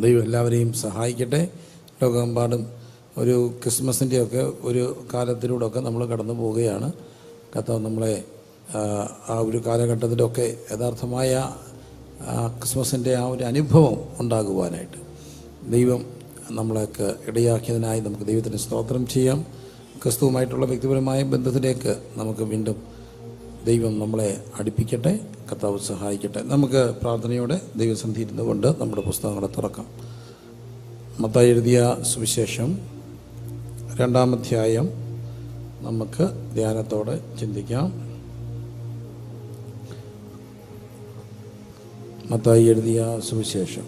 ദൈവം എല്ലാവരെയും സഹായിക്കട്ടെ. ലോകമെമ്പാടും ഒരു ക്രിസ്മസിൻ്റെയൊക്കെ ഒരു കാലത്തിലൂടെയൊക്കെ നമ്മൾ കടന്നു പോവുകയാണ്. കർത്താവ് നമ്മളെ ആ ഒരു കാലഘട്ടത്തിലൊക്കെ യഥാർത്ഥമായ ക്രിസ്മസിൻ്റെ ആ ഒരു അനുഭവം ഉണ്ടാകുവാനായിട്ട് ദൈവം നമ്മളെയൊക്കെ ഇടയാക്കിയതിനായി നമുക്ക് ദൈവത്തിന് സ്തോത്രം ചെയ്യാം. ക്രിസ്തുവുമായിട്ടുള്ള വ്യക്തിപരമായ ബന്ധത്തിലേക്ക് നമുക്ക് വീണ്ടും ദൈവം നമ്മളെ അടുപ്പിക്കട്ടെ. കർത്താവ് സഹായിക്കട്ടെ. നമുക്ക് പ്രാർത്ഥനയോടെ ദൈവസന്നിധിയിൽ ഇരുന്നുകൊണ്ട് നമ്മുടെ പുസ്തകങ്ങളെ തുറക്കാം. മത്തായി എഴുതിയ സുവിശേഷം 2-ാം അധ്യായം നമുക്ക് ധ്യാനത്തോടെ ചിന്തിക്കാം. മത്തായി എഴുതിയ സുവിശേഷം.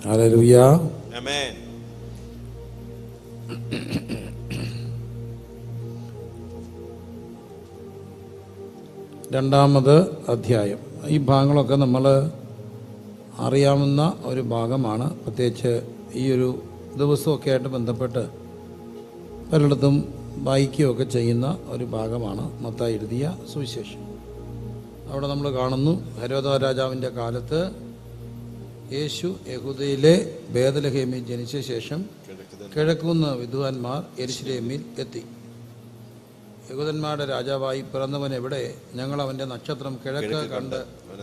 ഹല്ലേലൂയ, ആമേൻ. രണ്ടാമത് അധ്യായം. ഈ ഭാഗങ്ങളൊക്കെ നമ്മൾ അറിയാവുന്ന ഒരു ഭാഗമാണ്. പ്രത്യേകിച്ച് ഈ ഒരു ദിവസമൊക്കെ ആയിട്ട് ബന്ധപ്പെട്ട് പലയിടത്തും വായിക്കുകയൊക്കെ ചെയ്യുന്ന ഒരു ഭാഗമാണ് മത്തായി എഴുതിയ സുവിശേഷം. അവിടെ നമ്മൾ കാണുന്നു, ഹെരോദ രാജാവിൻ്റെ കാലത്ത് യേശു യഹൂദയിലെ ബേത്ലഹേമിൽ ജനിച്ച ശേഷം കിഴക്കുന്ന് വിദ്വാൻമാർ യെരുശലേമിൽ എത്തി. യഹൂദന്മാരുടെ രാജാവായി പിറന്നവൻ എവിടെ? ഞങ്ങൾ അവൻ്റെ നക്ഷത്രം കിഴക്ക് കണ്ട്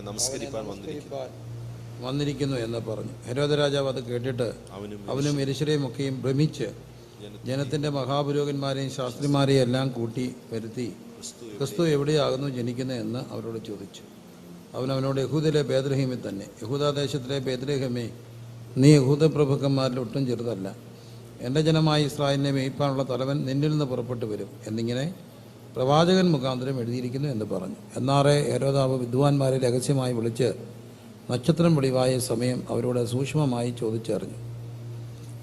നമസ്കരിപ്പാൻ വന്നിരിക്കുന്നു എന്ന് പറഞ്ഞു. ഹെരോദ രാജാവ് അത് കേട്ടിട്ട് അവനും യെരുശലേമൊക്കെയും ഭ്രമിച്ച് ജനത്തിൻ്റെ മഹാപുരോഹിതന്മാരെയും ശാസ്ത്രിമാരെയും എല്ലാം കൂട്ടി വരുത്തി, ക്രിസ്തു എവിടെയാകുന്നു ജനിക്കുന്നത് എന്ന് അവരോട് ചോദിച്ചു. അവനോട്, യഹൂദയിലെ ബേത്ലഹേമിൽ തന്നെ. യഹൂദാദേശത്തിലെ ബേത്ലഹേമേ, നീ യഹൂദ പ്രഭുക്കന്മാരിൽ ഒട്ടും ചെറുതല്ല. എൻ്റെ ജനമായ ഇസ്രായേലിനെ മേയ്പ്പാനുള്ള തലവൻ നിന്നിൽ നിന്ന് പുറപ്പെട്ടു വരും എന്നിങ്ങനെ പ്രവാചകൻ മുഖാന്തരം എഴുതിയിരിക്കുന്നു എന്ന് പറഞ്ഞു. എന്നാറെ ഹെരോദാവ് വിദ്വാൻമാരെ രഹസ്യമായി വിളിച്ച് നക്ഷത്രം വെളിവായ സമയം അവരോട് സൂക്ഷ്മമായി ചോദിച്ചറിഞ്ഞു.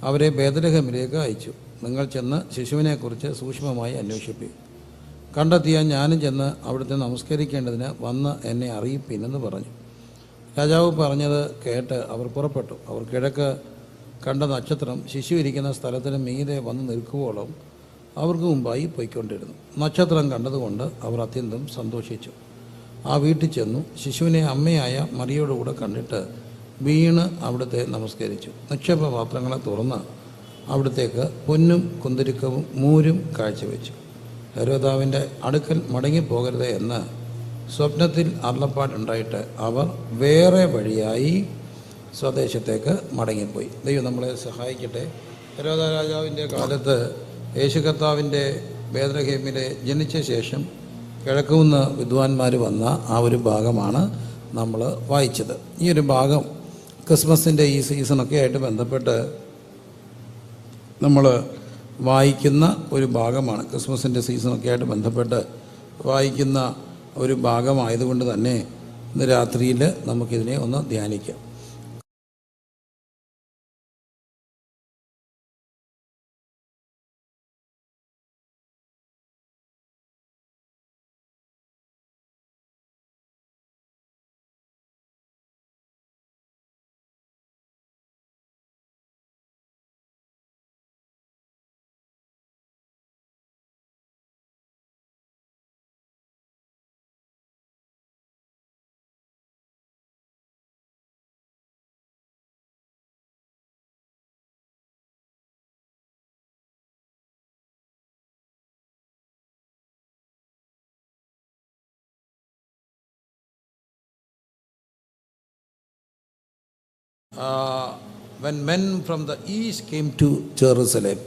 അവരെ ബേത്ലഹേമിലേക്ക് അയച്ചു. നിങ്ങൾ ചെന്ന് ശിശുവിനെക്കുറിച്ച് സൂക്ഷ്മമായി അന്വേഷിപ്പിക്കും. കണ്ടെത്തിയാൽ ഞാനും ചെന്ന് അവിടുത്തെ നമസ്കരിക്കേണ്ടതിന് വന്ന് എന്നെ അറിയിപ്പിനെന്ന് പറഞ്ഞു. രാജാവ് പറഞ്ഞത് കേട്ട് അവർ പുറപ്പെട്ടു. അവർ കിഴക്ക് കണ്ട നക്ഷത്രം ശിശു ഇരിക്കുന്ന സ്ഥലത്തിന് മീതെ വന്ന് നിൽക്കുവോളം അവർക്ക് മുമ്പായി പോയിക്കൊണ്ടിരുന്നു. നക്ഷത്രം കണ്ടതുകൊണ്ട് അവർ അത്യന്തം സന്തോഷിച്ചു. ആ വീട്ടിൽ ചെന്നു ശിശുവിനെ അമ്മയായ മറിയോടുകൂടെ കണ്ടിട്ട് വീണ് അവിടുത്തെ നമസ്കരിച്ചു. നിക്ഷേപപാത്രങ്ങളെ തുറന്ന് അവിടത്തേക്ക് പൊന്നും കുന്തിരിക്കവും മൂരും കാഴ്ചവെച്ചു. ഹെരോദാവിൻ്റെ അടുക്കൽ മടങ്ങിപ്പോകരുത് എന്ന് സ്വപ്നത്തിൽ അരുളപ്പാടുണ്ടായിട്ട് അവർ വേറെ വഴിയായി സ്വദേശത്തേക്ക് മടങ്ങിപ്പോയി. ദൈവം നമ്മളെ സഹായിക്കട്ടെ. ഹെരോദ രാജാവിൻ്റെ കാലത്ത് യേശു കർത്താവിൻ്റെ ബേത്ലഹേമിലെ ജനിച്ച ശേഷം കിഴക്കുനിന്ന് വിദ്വാൻമാർ വന്ന ആ ഒരു ഭാഗമാണ് നമ്മൾ വായിച്ചത്. ഈ ഒരു ഭാഗം ക്രിസ്മസിൻ്റെ ഈ സീസണൊക്കെ ആയിട്ട് ബന്ധപ്പെട്ട് നമ്മൾ വായിക്കുന്ന ഒരു ഭാഗമാണ്. ക്രിസ്മസിൻ്റെ സീസണൊക്കെ ആയിട്ട് ബന്ധപ്പെട്ട് വായിക്കുന്ന ഒരു ഭാഗമായതുകൊണ്ട് തന്നെ ഇന്ന് രാത്രിയിൽ നമുക്കിതിനെ ഒന്ന് ധ്യാനിക്കാം. When men from the east came to Jerusalem,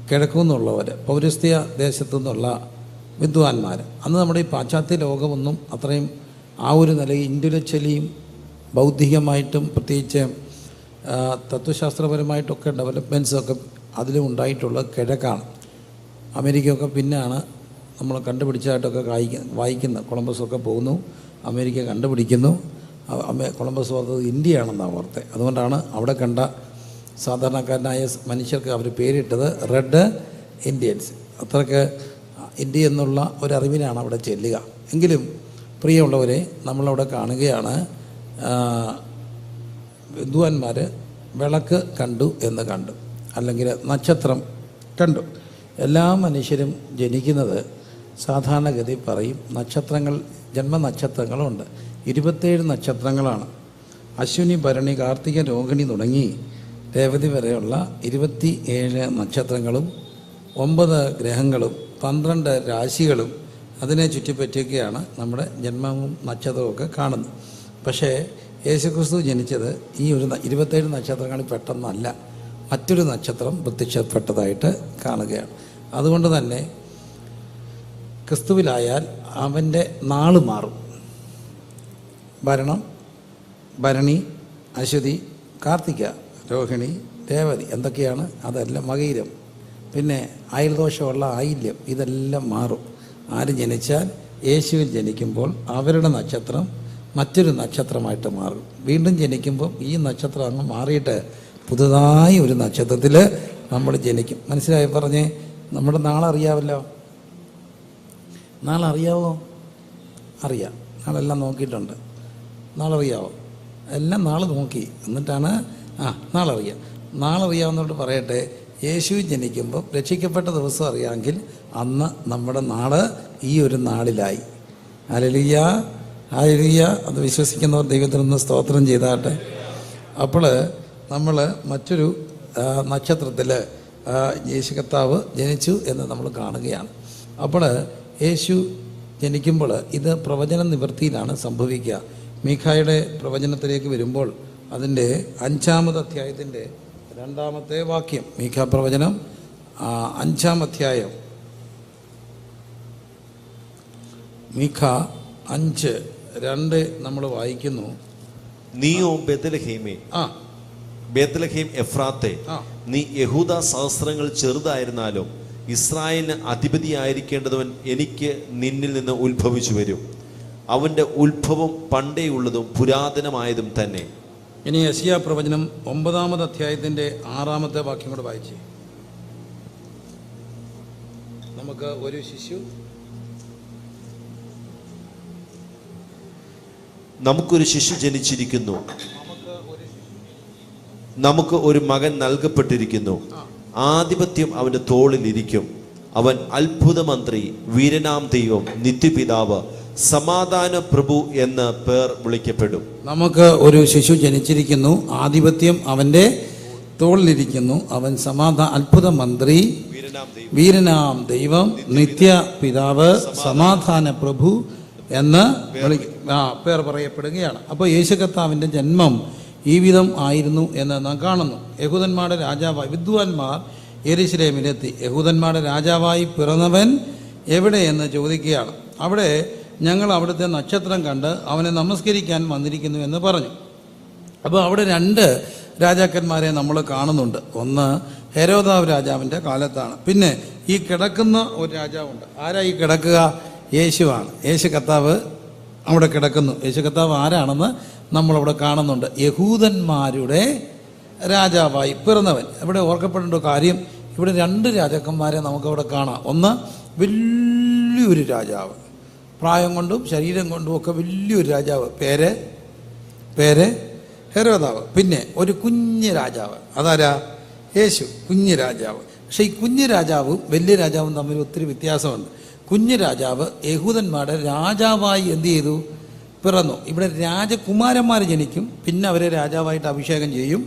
കിഴക്കുനിന്നുള്ളവർ, പൗരസ്ത്യ ദേശത്തു നിന്നുള്ള വിദ്വാൻമാർ, അന്ന് നമ്മുടെ ഈ പാശ്ചാത്യ ലോകമൊന്നും അത്രയും ആ ഒരു നിലയിൽ ഇൻ്റലക്ച്വലിയും ബൗദ്ധികമായിട്ടും പ്രത്യേകിച്ച് തത്വശാസ്ത്രപരമായിട്ടൊക്കെ ഡെവലപ്മെൻറ്റ്സൊക്കെ അതിലും ഉണ്ടായിട്ടുള്ള കിഴക്കാണ്. അമേരിക്കയൊക്കെ പിന്നാണ് നമ്മൾ കണ്ടുപിടിച്ചതായിട്ടൊക്കെ വായിക്കുന്നത്. കൊളംബസൊക്കെ പോകുന്നു, അമേരിക്ക കണ്ടുപിടിക്കുന്നു. കൊളംബസ് ഓർത്തത് ഇന്ത്യയാണെന്നാണ് ഓർത്തത്. അതുകൊണ്ടാണ് അവിടെ കണ്ട സാധാരണക്കാരനായ മനുഷ്യർക്ക് അവർ പേരിട്ടത് റെഡ് ഇന്ത്യൻസ്. അത്രയ്ക്ക് ഇന്ത്യ എന്നുള്ള ഒരറിവിനാണ് അവിടെ ചെല്ലുക. എങ്കിലും പ്രിയമുള്ളവരെ, നമ്മളവിടെ കാണുകയാണ് വിദ്വാൻമാർ വിളക്ക് കണ്ടു എന്ന് കണ്ടു, അല്ലെങ്കിൽ നക്ഷത്രം കണ്ടു. എല്ലാ മനുഷ്യരും ജനിക്കുന്നത് സാധാരണഗതി പറയും നക്ഷത്രങ്ങൾ, ജന്മനക്ഷത്രങ്ങളുണ്ട്. 27 നക്ഷത്രങ്ങളാണ് അശ്വിനി, ഭരണി, കാർത്തിക, രോഹിണി തുടങ്ങി രേവതി വരെയുള്ള 27 നക്ഷത്രങ്ങളും 9 ഗ്രഹങ്ങളും 12 രാശികളും അതിനെ ചുറ്റിപ്പറ്റിയൊക്കെയാണ് നമ്മുടെ ജന്മവും നക്ഷത്രമൊക്കെ കാണുന്നത്. പക്ഷേ യേശുക്രിസ്തു ജനിച്ചത് ഈ ഒരു 27 നക്ഷത്രങ്ങളിൽ പെട്ടെന്നല്ല, മറ്റൊരു നക്ഷത്രം പ്രത്യക്ഷപ്പെട്ടതായിട്ട് കാണുകയാണ്. അതുകൊണ്ട് തന്നെ ക്രിസ്തുവിലായാൽ അവൻ്റെ നാള് മാറും. ഭരണം, ഭരണി, അശ്വതി, കാർത്തിക, രോഹിണി, രേവതി എന്തൊക്കെയാണ്? അതെല്ലാം മകയിരം. പിന്നെ അയൽദോഷമുള്ള ആയില്യം, ഇതെല്ലാം മാറും. ആര് ജനിച്ചാൽ യേശുവിൽ ജനിക്കുമ്പോൾ അവരുടെ നക്ഷത്രം മറ്റൊരു നക്ഷത്രമായിട്ട് മാറും. വീണ്ടും ജനിക്കുമ്പോൾ ഈ നക്ഷത്രം അങ്ങ് മാറിയിട്ട് പുതുതായി ഒരു നക്ഷത്രത്തിൽ നമ്മൾ ജനിക്കും. മനസ്സിലായി പറഞ്ഞേ? നമ്മുടെ നാളെ അറിയാമല്ലോ. നാളെ അറിയാവോ? അറിയാം. നാളെല്ലാം നോക്കിയിട്ടുണ്ട്. നാളെ അറിയാവോ? എല്ലാം നാളെ നോക്കി എന്നിട്ടാണ് നാളെ അറിയാം. നാളെ അറിയാവുന്നതുകൊണ്ട് പറയട്ടെ, യേശു ജനിക്കുമ്പോൾ രക്ഷിക്കപ്പെട്ട ദിവസം അറിയാമെങ്കിൽ അന്ന് നമ്മുടെ നാള് ഈ ഒരു നാളിലായി. Hallelujah, hallelujah. അത് വിശ്വസിക്കുന്നവർ ദൈവത്തിനൊന്ന് സ്തോത്രം ചെയ്താട്ടെ. അപ്പോൾ നമ്മൾ മറ്റൊരു നക്ഷത്രത്തിൽ യേശു കർത്താവ് ജനിച്ചു എന്ന് നമ്മൾ കാണുകയാണ്. അപ്പോൾ യേശു ജനിക്കുമ്പോൾ ഇത് പ്രവചന നിവൃത്തിയിലാണ് സംഭവിക്കുക. മീഖായുടെ പ്രവചനത്തിലേക്ക് വരുമ്പോൾ അതിൻ്റെ 5-ാമത് അധ്യായത്തിൻ്റെ 2-ാമത്തെ വാക്യം, മീഖാ പ്രവചനം 5-ാം അധ്യായം, മീഖാ 5:2 നമ്മൾ വായിക്കുന്നു. നീയോ ബേത്ലഹേമേ, ബേത്ലഹേം എഫ്രാത്തെ, നീ യഹൂദ സഹസ്രങ്ങൾ ചെറുതായിരുന്നാലും ഇസ്രായേലിന് അധിപതിയായിരിക്കേണ്ടവൻ എനിക്ക് നിന്നിൽ നിന്ന് ഉത്ഭവിച്ചു വരും. അവന്റെ ഉത്ഭവം പണ്ടേയുള്ളതും പുരാതനമായതും തന്നെ. ഇനി യെശയ്യാ പ്രവചനം 9-ാമത് അധ്യായത്തിന്റെ 6-ാമത്തെ വാക്യം കൂടെ വായിച്ചേ. നമുക്ക് ഒരു ശിശു, നമുക്കൊരു ശിശു ജനിച്ചിരിക്കുന്നു, നമുക്ക് ഒരു മകൻ നൽകപ്പെട്ടിരിക്കുന്നു. ആധിപത്യം അവന്റെ തോളിലിരിക്കും. അവൻ അത്ഭുത മന്ത്രി, വീരനാം ദൈവം, നിത്യപിതാവ്, സമാധാന പ്രഭു എന്ന് പേർ വിളിക്കപ്പെടും. നമുക്ക് ഒരു ശിശു ജനിച്ചിരിക്കുന്നു, ആധിപത്യം അവന്റെ തോളിലിരിക്കുന്നു. അവൻ അത്ഭുത മന്ത്രി, വീരനാം ദൈവം, നിത്യ പിതാവ്, സമാധാന പ്രഭു എന്ന് പേർ പറയപ്പെടുകയാണ്. അപ്പോൾ യേശു കർത്താവിൻ്റെ ജന്മം ഈ വിധം ആയിരുന്നു എന്ന് നാം കാണുന്നു. യഹൂദന്മാരുടെ രാജാവായി വിദ്വാൻമാർ യെരൂശലേമിലെത്തി. യഹൂദന്മാരുടെ രാജാവായി പിറന്നവൻ എവിടെയെന്ന് ചോദിക്കുകയാണ്. അവിടെ ഞങ്ങൾ അവിടുത്തെ നക്ഷത്രം കണ്ട് അവനെ നമസ്കരിക്കാൻ വന്നിരിക്കുന്നു എന്ന് പറഞ്ഞു. അപ്പോൾ അവിടെ 2 രാജാക്കന്മാരെ നമ്മൾ കാണുന്നുണ്ട്. ഒന്ന് ഹെരോദാവ് രാജാവിൻ്റെ കാലത്താണ്. പിന്നെ ഈ കിടക്കുന്ന ഒരു രാജാവുണ്ട്. ആരാ ഈ കിടക്കുക? യേശുവാണ്. യേശു കർത്താവ് അവിടെ കിടക്കുന്നു. യേശു കർത്താവ് ആരാണെന്ന് നമ്മളവിടെ കാണുന്നുണ്ട്. യഹൂദന്മാരുടെ രാജാവായി പിറന്നവൻ. ഇവിടെ ഓർക്കപ്പെടേണ്ട കാര്യം, ഇവിടെ 2 രാജാക്കന്മാരെ നമുക്കവിടെ കാണാം. ഒന്ന് വലിയൊരു രാജാവ്, പ്രായം കൊണ്ടും ശരീരം കൊണ്ടും ഒക്കെ വലിയൊരു രാജാവ്, പേര് ഹെരോദാവ്. പിന്നെ ഒരു കുഞ്ഞ് രാജാവ്, അതാരാ? യേശു, കുഞ്ഞ് രാജാവ്. പക്ഷെ ഈ കുഞ്ഞ് രാജാവും വലിയ രാജാവും തമ്മിൽ ഒത്തിരി വ്യത്യാസമുണ്ട്. കുഞ്ഞ് രാജാവ് യഹൂദന്മാരുടെ രാജാവായി എന്ത് ചെയ്തു? പിറന്നു. ഇവിടെ രാജകുമാരന്മാർ ജനിക്കും, പിന്നെ അവരെ രാജാവായിട്ട് അഭിഷേകം ചെയ്യും,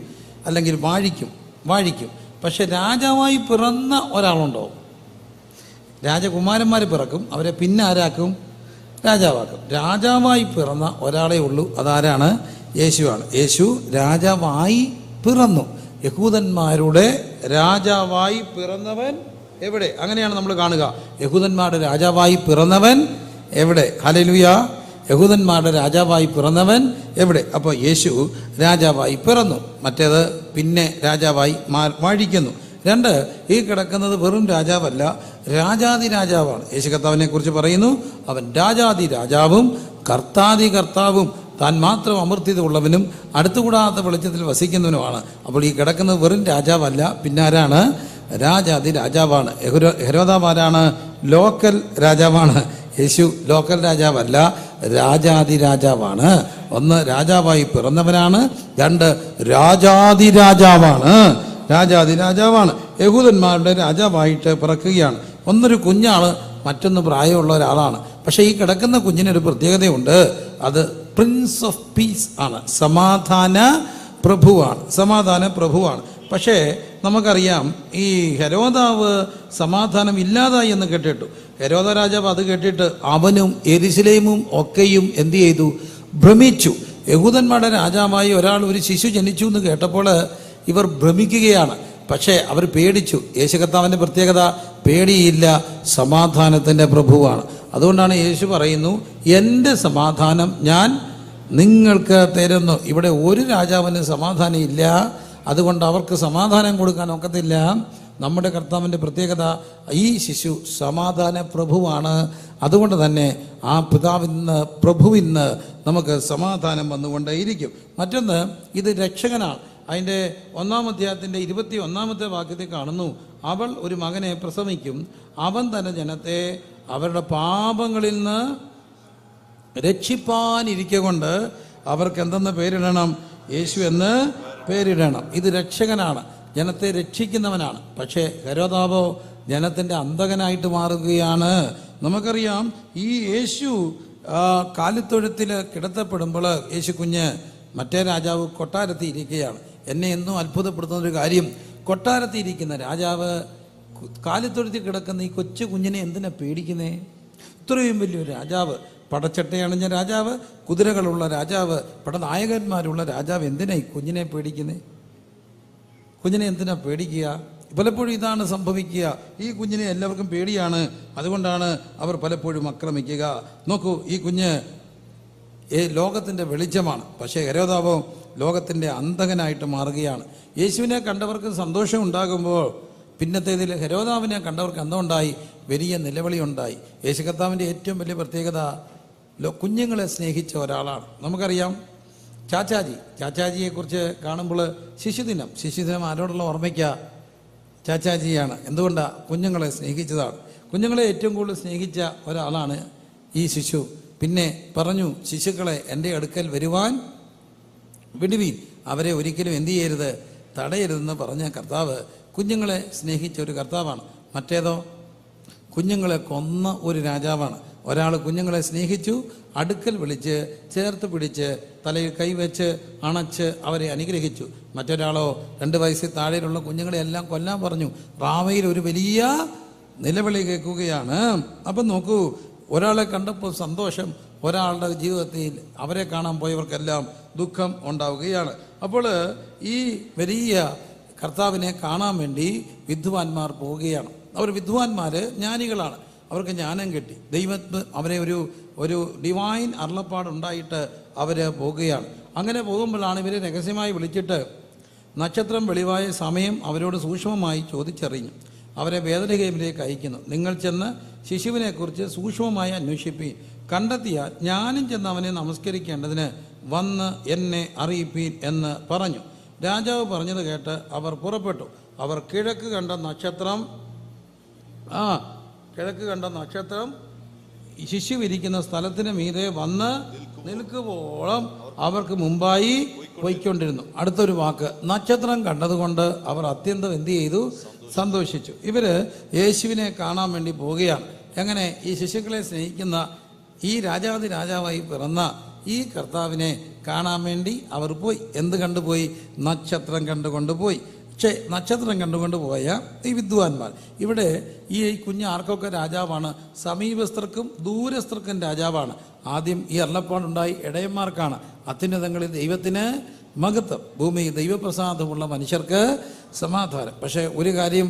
അല്ലെങ്കിൽ വാഴിക്കും. പക്ഷെ രാജാവായി പിറന്ന ഒരാളുണ്ടോ? രാജകുമാരന്മാർ പിറക്കും, അവരെ പിന്നെ ആരാക്കും? രാജാവാക്കും. രാജാവായി പിറന്ന ഒരാളേ ഉള്ളൂ. അതാരാണ്? യേശുവാണ്. യേശു രാജാവായി പിറന്നു. യഹൂദന്മാരുടെ രാജാവായി പിറന്നവൻ എവിടെ? അങ്ങനെയാണ് നമ്മൾ കാണുക. യഹൂദന്മാരുടെ രാജാവായി പിറന്നവൻ എവിടെ? ഹല്ലേലൂയ. യഹൂദന്മാരുടെ രാജാവായി പിറന്നവൻ എവിടെ? അപ്പോൾ യേശു രാജാവായി പിറന്നു. മറ്റേത് പിന്നെ രാജാവായി വാഴിക്കുന്നു. 2, ഈ കിടക്കുന്നത് വെറും രാജാവല്ല, രാജാതി രാജാവാണ്. യേശു കർത്താവിനെ കുറിച്ച് പറയുന്നു, അവൻ രാജാതി രാജാവും കർത്താതി കർത്താവും, താൻ മാത്രം അമർത്യത ഉള്ളവനും അടുത്തുകൂടാത്ത വെളിച്ചത്തിൽ വസിക്കുന്നവനുമാണ്. അപ്പോൾ ഈ കിടക്കുന്നത് വെറും രാജാവല്ല, പിന്നെ ആരാണ്? രാജാതി രാജാവാണ്. ഹെരോദാവ് ആരാണ്? ലോക്കൽ രാജാവാണ്. യേശു ലോക്കൽ രാജാവല്ല, രാജാതി രാജാവാണ്. 1 രാജാവായി പിറന്നവനാണ്, 2 രാജാതി രാജാവാണ്. യഹൂദന്മാരുടെ രാജാവായിട്ട് പിറക്കുകയാണ്. ഒന്നൊരു കുഞ്ഞാണ്, മറ്റൊന്ന് പ്രായമുള്ള ഒരാളാണ്. പക്ഷേ ഈ കിടക്കുന്ന കുഞ്ഞിനൊരു പ്രത്യേകതയുണ്ട്. അത് പ്രിൻസ് ഓഫ് പീസ് ആണ്, സമാധാന പ്രഭുവാണ്. പക്ഷേ നമുക്കറിയാം, ഈ ഹെരോദാവ് സമാധാനം ഇല്ലാതായി എന്ന് കേട്ടിട്ടു. ഹെരോദ രാജാവ് അത് കേട്ടിട്ട് അവനും യെരുശലേമും ഒക്കെയും എന്ത് ചെയ്തു? ഭ്രമിച്ചു. യഹൂദന്മാരുടെ രാജാവായി ഒരു ശിശു ജനിച്ചു എന്ന് കേട്ടപ്പോൾ ഇവർ ഭ്രമിക്കുകയാണ്. പക്ഷേ അവർ പേടിച്ചു. യേശു കർത്താവിൻ്റെ പ്രത്യേകത പേടിയില്ല, സമാധാനത്തിൻ്റെ പ്രഭുവാണ്. അതുകൊണ്ടാണ് യേശു പറയുന്നു, എൻ്റെ സമാധാനം ഞാൻ നിങ്ങൾക്ക് തരുന്നു. ഇവിടെ ഒരു രാജാവിന് സമാധാനം ഇല്ല, അതുകൊണ്ട് അവർക്ക് സമാധാനം കൊടുക്കാൻ ഒക്കത്തില്ല. നമ്മുടെ കർത്താവിൻ്റെ പ്രത്യേകത, ഈ ശിശു സമാധാന പ്രഭുവാണ്. അതുകൊണ്ട് തന്നെ ആ പ്രഭുവിന്ന് നമുക്ക് സമാധാനം വന്നുകൊണ്ടേയിരിക്കും. മറ്റൊന്ന്, ഇത് രക്ഷകനാണ്. അതിൻ്റെ 1-ാം അധ്യായത്തിൻ്റെ 21-ാമത്തെ വാക്യത്തിൽ കാണുന്നു, അവൾ ഒരു മകനെ പ്രസവിക്കും, അവൻ തന്നെ ജനത്തെ അവരുടെ പാപങ്ങളിൽ നിന്ന് രക്ഷിപ്പാനിരിക്കൊണ്ട് അവർക്ക് എന്തെന്ന് പേരിടണം? യേശു എന്ന് പേരിടണം. ഇത് രക്ഷകനാണ്, ജനത്തെ രക്ഷിക്കുന്നവനാണ്. പക്ഷേ ഹെരോദാവോ ജനത്തിൻ്റെ അന്തകനായിട്ട് മാറുകയാണ്. നമുക്കറിയാം, ഈ യേശു കാലിത്തൊഴുത്തിൽ കിടത്തപ്പെടുമ്പോൾ യേശു കുഞ്ഞ്, മറ്റേ രാജാവ് കൊട്ടാരത്തിൽ ഇരിക്കുകയാണ്. എന്നെ എന്നും അത്ഭുതപ്പെടുത്തുന്ന ഒരു കാര്യം, കൊട്ടാരത്തിൽ ഇരിക്കുന്ന രാജാവ് കാലിത്തൊഴുത്തിൽ കിടക്കുന്ന ഈ കൊച്ചു കുഞ്ഞിനെ എന്തിനാ പേടിക്കുന്നേ? ഇത്രയും വലിയൊരു രാജാവ്, പടച്ചട്ടയണിഞ്ഞ രാജാവ്, കുതിരകളുള്ള രാജാവ്, പടനായകന്മാരുള്ള രാജാവ് എന്തിനാ ഈ കുഞ്ഞിനെ പേടിക്കുന്നേ? കുഞ്ഞിനെ എന്തിനാ പേടിക്കുക? പലപ്പോഴും ഇതാണ് സംഭവിക്കുക. ഈ കുഞ്ഞിനെ എല്ലാവർക്കും പേടിയാണ്, അതുകൊണ്ടാണ് അവർ പലപ്പോഴും ആക്രമിക്കുക. നോക്കൂ, ഈ കുഞ്ഞ് ലോകത്തിൻ്റെ വെളിച്ചമാണ്. പക്ഷേ ഹെരോദാവോ ലോകത്തിൻ്റെ അന്തകനായിട്ട് മാറുകയാണ്. യേശുവിനെ കണ്ടവർക്ക് സന്തോഷം ഉണ്ടാകുമ്പോൾ പിന്നത്തേതിൽ ഹെരോദാവിനെ കണ്ടവർക്ക് എന്തുണ്ടായി? വലിയ നിലവിളി ഉണ്ടായി. യേശു കർത്താവിൻ്റെ ഏറ്റവും വലിയ പ്രത്യേകത കുഞ്ഞുങ്ങളെ സ്നേഹിച്ച ഒരാളാണ്. നമുക്കറിയാം, ചാച്ചാജിയെക്കുറിച്ച് കാണുമ്പോൾ ശിശുദിനം ആരോടുള്ള ഓർമ്മയ്ക്കാ? ചാച്ചാജിയാണ്. എന്തുകൊണ്ടാണ്? കുഞ്ഞുങ്ങളെ സ്നേഹിച്ചതാണ്. കുഞ്ഞുങ്ങളെ ഏറ്റവും കൂടുതൽ സ്നേഹിച്ച ഒരാളാണ് ഈ ശിശു. പിന്നെ പറഞ്ഞു, ശിശുക്കളെ എൻ്റെ അടുക്കൽ വരുവാൻ വിടുവീൻ, അവരെ ഒരിക്കലും എന്തു ചെയ്യരുത്? തടയരുതെന്ന് പറഞ്ഞ കർത്താവ് കുഞ്ഞുങ്ങളെ സ്നേഹിച്ച ഒരു കർത്താവാണ്. മറ്റേതോ കുഞ്ഞുങ്ങളെ കൊന്ന ഒരു രാജാവാണ്. ഒരാൾ കുഞ്ഞുങ്ങളെ സ്നേഹിച്ചു, അടുക്കൽ വിളിച്ച് ചേർത്ത് പിടിച്ച് തലയിൽ കൈവച്ച് അണച്ച് അവരെ അനുഗ്രഹിച്ചു. മറ്റൊരാളോ 2 വയസ്സിൽ താഴെയുള്ള കുഞ്ഞുങ്ങളെ എല്ലാം കൊല്ലാൻ പറഞ്ഞു. റാമയിൽ ഒരു വലിയ നിലവിളി കേൾക്കുകയാണ്. അപ്പം നോക്കൂ, ഒരാളെ കണ്ടപ്പോൾ സന്തോഷം, ഒരാളുടെ ജീവിതത്തിൽ അവരെ കാണാൻ പോയവർക്കെല്ലാം ദുഃഖം ഉണ്ടാവുകയാണ്. അപ്പോൾ ഈ വലിയ കർത്താവിനെ കാണാൻ വേണ്ടി വിദ്വാൻമാർ പോവുകയാണ്. അവർ വിദ്വാൻമാർ ജ്ഞാനികളാണ്, അവർക്ക് ജ്ഞാനം കിട്ടി. ദൈവത്തിന് അവരെ ഒരു ഡിവൈൻ അരുളപ്പാടുണ്ടായിട്ട് അവർ പോവുകയാണ്. അങ്ങനെ പോകുമ്പോഴാണ് ഇവരെ രഹസ്യമായി വിളിച്ചിട്ട് നക്ഷത്രം വെളിവായ സമയം അവരോട് സൂക്ഷ്മമായി ചോദിച്ചറിഞ്ഞു. അവരെ വേദനഗേമിലേക്ക് അയക്കുന്നു. നിങ്ങൾ ചെന്ന് ശിശുവിനെക്കുറിച്ച് സൂക്ഷ്മമായി അന്വേഷിപ്പീൻ, കണ്ടെത്തിയാൽ ഞാനും ചെന്ന് അവനെ നമസ്കരിക്കേണ്ടതിന് വന്ന് എന്നെ അറിയിപ്പീൻ എന്ന് പറഞ്ഞു. രാജാവ് പറഞ്ഞത് കേട്ട് അവർ പുറപ്പെട്ടു. അവർ കിഴക്ക് കണ്ട നക്ഷത്രം ശിശു ഇരിക്കുന്ന സ്ഥലത്തിന് മീതെ വന്ന് നിൽക്കുവോളം അവർക്ക് മുമ്പായി പോയിക്കൊണ്ടിരുന്നു. അടുത്തൊരു വാക്ക്, നക്ഷത്രം കണ്ടതുകൊണ്ട് അവർ അത്യന്തം എന്ത് ചെയ്തു? സന്തോഷിച്ചു. ഇവര് യേശുവിനെ കാണാൻ വേണ്ടി പോവുകയാണ്. എങ്ങനെ? ഈ ശിശുക്കളെ സ്നേഹിക്കുന്ന ഈ രാജാവായി പിറന്ന ഈ കർത്താവിനെ കാണാൻ വേണ്ടി അവർ പോയി. എന്ത് കണ്ടുപോയി? നക്ഷത്രം കണ്ടുകൊണ്ടുപോയി. പക്ഷേ നക്ഷത്രം കണ്ടുകൊണ്ടുപോയ ഈ വിദ്വാൻമാർ, ഇവിടെ ഈ കുഞ്ഞ് ആർക്കൊക്കെ രാജാവാണ്? സമീപസ്ഥർക്കും ദൂരസ്ഥർക്കും രാജാവാണ്. ആദ്യം ഈ അരുളപ്പാടുണ്ടായി ഇടയന്മാർക്കാണ്. അത്യുന്നതങ്ങളിൽ ദൈവത്തിന് മഹത്വം, ഭൂമിയിൽ ദൈവപ്രസാദമുള്ള മനുഷ്യർക്ക് സമാധാനം. പക്ഷേ ഒരു കാര്യം,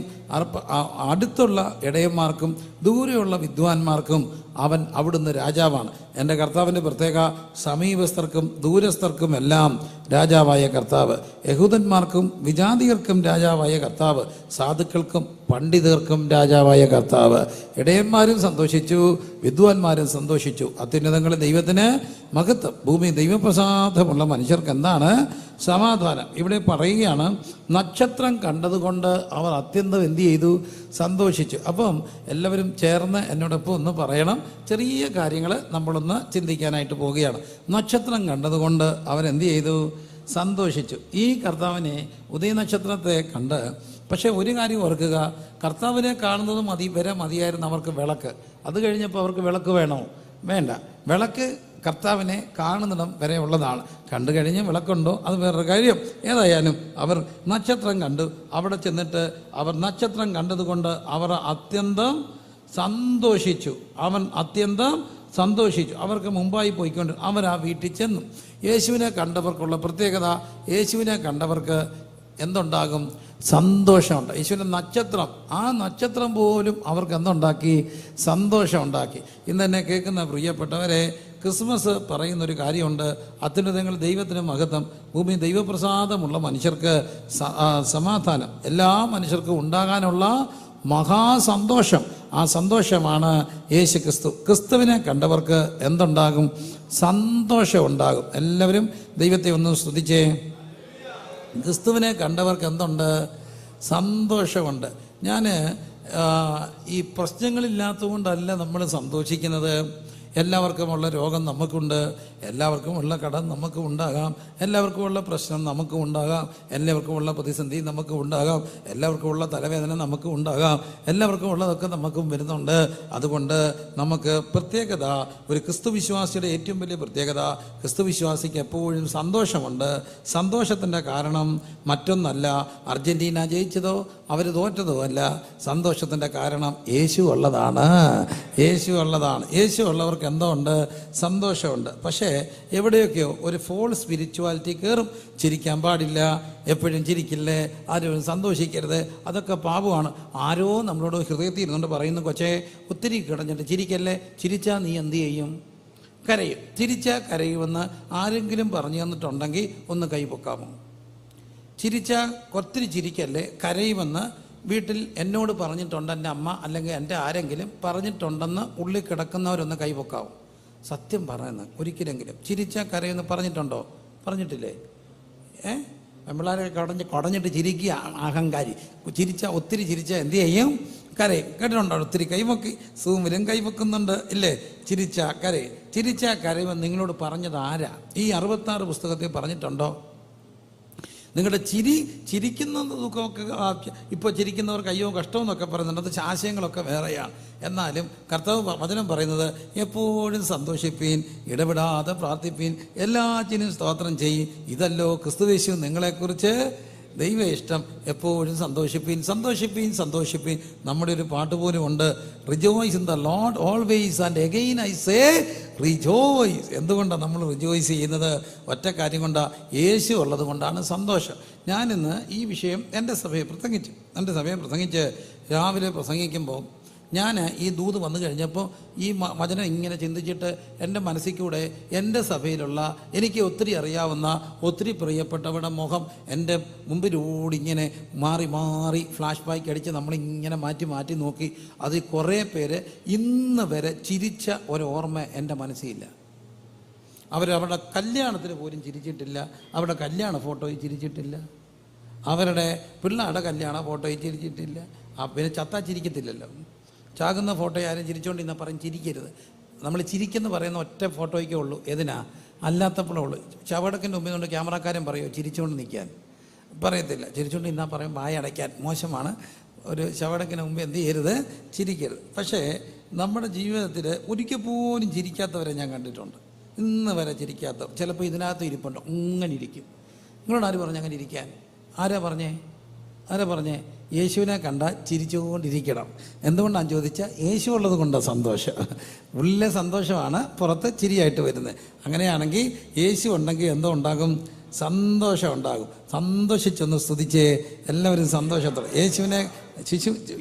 അടുത്തുള്ള ഇടയന്മാർക്കും ദൂരെയുള്ള വിദ്വാൻമാർക്കും അവൻ അവിടുന്ന് രാജാവാണ്. എൻ്റെ കർത്താവിൻ്റെ പ്രത്യേക സമീപസ്ഥർക്കും ദൂരസ്ഥർക്കും എല്ലാം രാജാവായ കർത്താവ്, യഹൂദന്മാർക്കും വിജാതികർക്കും രാജാവായ കർത്താവ്, സാധുക്കൾക്കും പണ്ഡിതർക്കും രാജാവായ കർത്താവ്. ഇടയന്മാരും സന്തോഷിച്ചു, വിദ്വാൻമാരും സന്തോഷിച്ചു. അത്യുന്നതങ്ങളിൽ ദൈവത്തിന് മഹത്വം, ഭൂമി ദൈവപ്രസാദമുള്ള മനുഷ്യർക്ക് എന്താണ്? സമാധാനം. ഇവിടെ പറയുകയാണ്, നക്ഷത്രം കണ്ടതുകൊണ്ട് അവർ അത്യന്തം എന്ത് ചെയ്തു? സന്തോഷിച്ചു. അപ്പം എല്ലാവരും ചേർന്ന് എന്നോടൊപ്പം ഒന്ന് പറയണം. ചെറിയ കാര്യങ്ങൾ നമ്മളൊന്ന് ചിന്തിക്കാനായിട്ട് പോവുകയാണ്. നക്ഷത്രം കണ്ടതുകൊണ്ട് അവരെന്ത് ചെയ്തു? സന്തോഷിച്ചു. ഈ കർത്താവിനെ, ഉദയനക്ഷത്രത്തെ കണ്ട്, പക്ഷേ ഒരു കാര്യം ഓർക്കുക, കർത്താവിനെ കാണുന്നത് മതിയായിരുന്നു അവർക്ക് വിളക്ക്. അത് കഴിഞ്ഞപ്പോൾ അവർക്ക് വിളക്ക് വേണോ? വേണ്ട. വിളക്ക് കർത്താവിനെ കാണുന്നിടം വരെ ഉള്ളതാണ്. കണ്ടു കഴിഞ്ഞ് വിളക്കുണ്ടോ അത് വേറൊരു കാര്യം. ഏതായാലും അവർ നക്ഷത്രം കണ്ടു. അവിടെ ചെന്നിട്ട് അവർ നക്ഷത്രം കണ്ടതുകൊണ്ട് അവർ അത്യന്തം സന്തോഷിച്ചു. അവർക്ക് മുമ്പായി പോയിക്കൊണ്ട് അവർ ആ വീട്ടിൽ ചെന്നു. യേശുവിനെ കണ്ടവർക്കുള്ള പ്രത്യേകത, യേശുവിനെ കണ്ടവർക്ക് എന്തുണ്ടാകും? സന്തോഷമുണ്ട്. യേശുവിൻ്റെ നക്ഷത്രം, ആ നക്ഷത്രം പോലും അവർക്ക് എന്തുണ്ടാക്കി? സന്തോഷം ഉണ്ടാക്കി. ഇന്ന് എന്നെ കേൾക്കുന്ന പ്രിയപ്പെട്ടവരെ, ക്രിസ്മസ് പറയുന്നൊരു കാര്യമുണ്ട്. അത്യുന്നതങ്ങൾ ദൈവത്തിന് മഹത്വം, ഭൂമി ദൈവപ്രസാദമുള്ള മനുഷ്യർക്ക് സമാധാനം, എല്ലാ മനുഷ്യർക്കും ഉണ്ടാകാനുള്ള മഹാസന്തോഷം. ആ സന്തോഷമാണ് യേശു ക്രിസ്തു. ക്രിസ്തുവിനെ കണ്ടവർക്ക് എന്തുണ്ടാകും? സന്തോഷം ഉണ്ടാകും. എല്ലാവരും ദൈവത്തെ ഒന്ന് സ്തുതിച്ചേ. ക്രിസ്തുവിനെ കണ്ടവർക്ക് എന്തുണ്ട്? സന്തോഷമുണ്ട്. ഞാൻ ഈ പ്രശ്നങ്ങളില്ലാത്തതുകൊണ്ടല്ല നമ്മൾ സന്തോഷിക്കുന്നത്. എല്ലാവർക്കുമുള്ള രോഗം നമുക്കുണ്ട്, എല്ലാവർക്കുമുള്ള കടം നമുക്ക് ഉണ്ടാകാം, എല്ലാവർക്കുമുള്ള പ്രശ്നം നമുക്ക് ഉണ്ടാകാം, എല്ലാവർക്കുമുള്ള പ്രതിസന്ധി നമുക്ക് ഉണ്ടാകാം, എല്ലാവർക്കുമുള്ള തലവേദന നമുക്ക് ഉണ്ടാകാം, എല്ലാവർക്കും ഉള്ളതൊക്കെ നമുക്കും വരുന്നുണ്ട്. അതുകൊണ്ട് നമുക്ക് പ്രത്യേകത, ഒരു ക്രിസ്തു വിശ്വാസിയുടെ ഏറ്റവും വലിയ പ്രത്യേകത, ക്രിസ്തു വിശ്വാസിക്ക് എപ്പോഴും സന്തോഷമുണ്ട്. സന്തോഷത്തിൻ്റെ കാരണം മറ്റൊന്നല്ല, അർജൻറ്റീന ജയിച്ചതോ അവർ തോറ്റതോ അല്ല. സന്തോഷത്തിൻ്റെ കാരണം യേശു ഉള്ളതാണ്. യേശു ഉള്ളവർക്ക് എന്തോ ഉണ്ട്? സന്തോഷമുണ്ട്. പക്ഷേ എവിടെയൊക്കെയോ ഒരു ഫോൾ സ്പിരിച്വാലിറ്റി കയറും. ചിരിക്കാൻ പാടില്ല, എപ്പോഴും ചിരിക്കില്ലേ, ആരും സന്തോഷിക്കരുത്, അതൊക്കെ പാപമാണ്. ആരോ നമ്മളോട് ഹൃദയത്തിൽ ഇരുന്നുകൊണ്ട് പറയുന്നു, കൊച്ചേ ഒത്തിരി കിടഞ്ഞിട്ട് ചിരിക്കല്ലേ, ചിരിച്ചാൽ നീ എന്ത് ചെയ്യും? കരയും. ചിരിച്ചാൽ കരയുമെന്ന് ആരെങ്കിലും പറഞ്ഞു തന്നിട്ടുണ്ടെങ്കിൽ ഒന്ന് കൈ പൊക്കാമോ? ചിരിച്ചാൽ ഒത്തിരി ചിരിക്കല്ലേ, കരയുമെന്ന് വീട്ടിൽ എന്നോട് പറഞ്ഞിട്ടുണ്ട് എൻ്റെ അമ്മ, അല്ലെങ്കിൽ എൻ്റെ ആരെങ്കിലും പറഞ്ഞിട്ടുണ്ടെന്ന് ഉള്ളിൽ കിടക്കുന്നവരൊന്ന് കൈപൊക്കാവും. സത്യം പറയുന്നത്, ഒരിക്കലെങ്കിലും ചിരിച്ചാൽ കരയെന്ന് പറഞ്ഞിട്ടുണ്ടോ? പറഞ്ഞിട്ടില്ലേ? പെമ്പിള്ളാരെ കുടഞ്ഞിട്ട് ചിരിക്കുക അഹങ്കാരി. ഒത്തിരി ചിരിച്ചാൽ എന്ത് ചെയ്യും? കരയും. കേട്ടിട്ടുണ്ടോ? ഒത്തിരി കൈപൊക്കി, സൂമിലും കൈപൊക്കുന്നുണ്ട് ഇല്ലേ? ചിരിച്ചാൽ കരയുമെന്ന് നിങ്ങളോട് പറഞ്ഞത് ആരാ? ഈ 66 പുസ്തകത്തിൽ പറഞ്ഞിട്ടുണ്ടോ? നിങ്ങളുടെ ചിരിക്കുന്ന ദുഃഖമൊക്കെ, ഇപ്പോൾ ചിരിക്കുന്നവർക്ക് അയ്യോ കഷ്ടമെന്നൊക്കെ പറയുന്നുണ്ട്. അത് ആശയങ്ങളൊക്കെ വേറെയാണ്. എന്നാലും കർത്താവ് വചനം പറയുന്നത് എപ്പോഴും സന്തോഷിപ്പീൻ, ഇടപെടാതെ പ്രാർത്ഥിപ്പീൻ, എല്ലാറ്റിനും സ്തോത്രം ചെയ്യും. ഇതല്ലോ ക്രിസ്തുയേശു നിങ്ങളെക്കുറിച്ച് ദൈവ ഇഷ്ടം. എപ്പോഴും സന്തോഷിപ്പീൻ. നമ്മുടെ ഒരു പാട്ട് പോലും ഉണ്ട്, rejoice in the Lord always and again I say rejoice. എന്തുകൊണ്ടാണ് നമ്മൾ റിജോയ്സ് ചെയ്യുന്നത്? ഒറ്റ കാര്യം കൊണ്ടാണ്, യേശു ഉള്ളത് കൊണ്ടാണ് സന്തോഷം. ഞാനിന്ന് ഈ വിഷയം എൻ്റെ സഭയെ പ്രസംഗിച്ച് രാവിലെ പ്രസംഗിക്കുമ്പോൾ ഞാൻ ഈ ദൂത് വന്നു കഴിഞ്ഞപ്പോൾ ഈ വചനം ഇങ്ങനെ ചിന്തിച്ചിട്ട് എൻ്റെ മനസ്സിൽ കൂടെ എൻ്റെ സഭയിലുള്ള എനിക്ക് ഒത്തിരി അറിയാവുന്ന ഒത്തിരി പ്രിയപ്പെട്ടവരുടെ മുഖം എൻ്റെ മുമ്പിലൂടെ ഇങ്ങനെ മാറി ഫ്ലാഷ് ബാക്ക് അടിച്ച് നമ്മളിങ്ങനെ മാറ്റി നോക്കി. അത് കുറേ പേര് ഇന്ന് വരെ ചിരിച്ച ഒരോർമ്മ എൻ്റെ മനസ്സിലില്ല. അവരവരുടെ കല്യാണത്തിന് പോലും ചിരിച്ചിട്ടില്ല, അവരുടെ കല്യാണ ഫോട്ടോയിൽ ചിരിച്ചിട്ടില്ല, അവരുടെ പിള്ളേരുടെ കല്യാണ ഫോട്ടോയിൽ ചിരിച്ചിട്ടില്ല. പിന്നെ ചത്താ ചിരിക്കത്തില്ലല്ലോ. ചാകുന്ന ഫോട്ടോ ആരും ചിരിച്ചുകൊണ്ടിരുന്നാൽ പറയും ചിരിക്കരുത്. നമ്മൾ ചിരിക്കെന്ന് പറയുന്ന ഒറ്റ ഫോട്ടോയ്ക്കേ ഉള്ളൂ. ഏതിനാ? അല്ലാത്തപ്പോഴേ ഉള്ളൂ. ചവടക്കിൻ്റെ മുമ്പിൽ കൊണ്ട് ക്യാമറക്കാരൻ പറയുമോ ചിരിച്ചുകൊണ്ട് നിൽക്കാൻ? പറയത്തില്ല. ചിരിച്ചുകൊണ്ട് നിന്നാൽ പറയും വായ അടയ്ക്കാൻ, മോശമാണ്. ഒരു ചവടക്കിന് മുമ്പ് എന്ത് ചെയ്യരുത്? ചിരിക്കരുത്. പക്ഷേ നമ്മുടെ ജീവിതത്തിൽ ഒരിക്കൽ പോലും ചിരിക്കാത്തവരെ ഞാൻ കണ്ടിട്ടുണ്ട്. ഇന്ന് വരെ ചിരിക്കാത്തവർ ചിലപ്പോൾ ഇതിനകത്ത് ഇരിപ്പുണ്ട്, അങ്ങനെ ഇരിക്കും. നിങ്ങളോട് ആര് പറഞ്ഞു അങ്ങനെ ഇരിക്കാൻ? ആരാ പറഞ്ഞേ? യേശുവിനെ കണ്ടാൽ ചിരിച്ചുകൊണ്ടിരിക്കണം. എന്തുകൊണ്ടാണ് ചോദിച്ചാൽ, യേശു ഉള്ളത് കൊണ്ടാണ് സന്തോഷം. ഉള്ളിലെ സന്തോഷമാണ് പുറത്ത് ചിരിയായിട്ട് വരുന്നത്. അങ്ങനെയാണെങ്കിൽ യേശു ഉണ്ടെങ്കിൽ എന്തോ ഉണ്ടാകും? സന്തോഷം ഉണ്ടാകും. സന്തോഷിച്ചൊന്ന് സ്തുതിച്ചേ എല്ലാവരും സന്തോഷത്തോടെ. യേശുവിനെ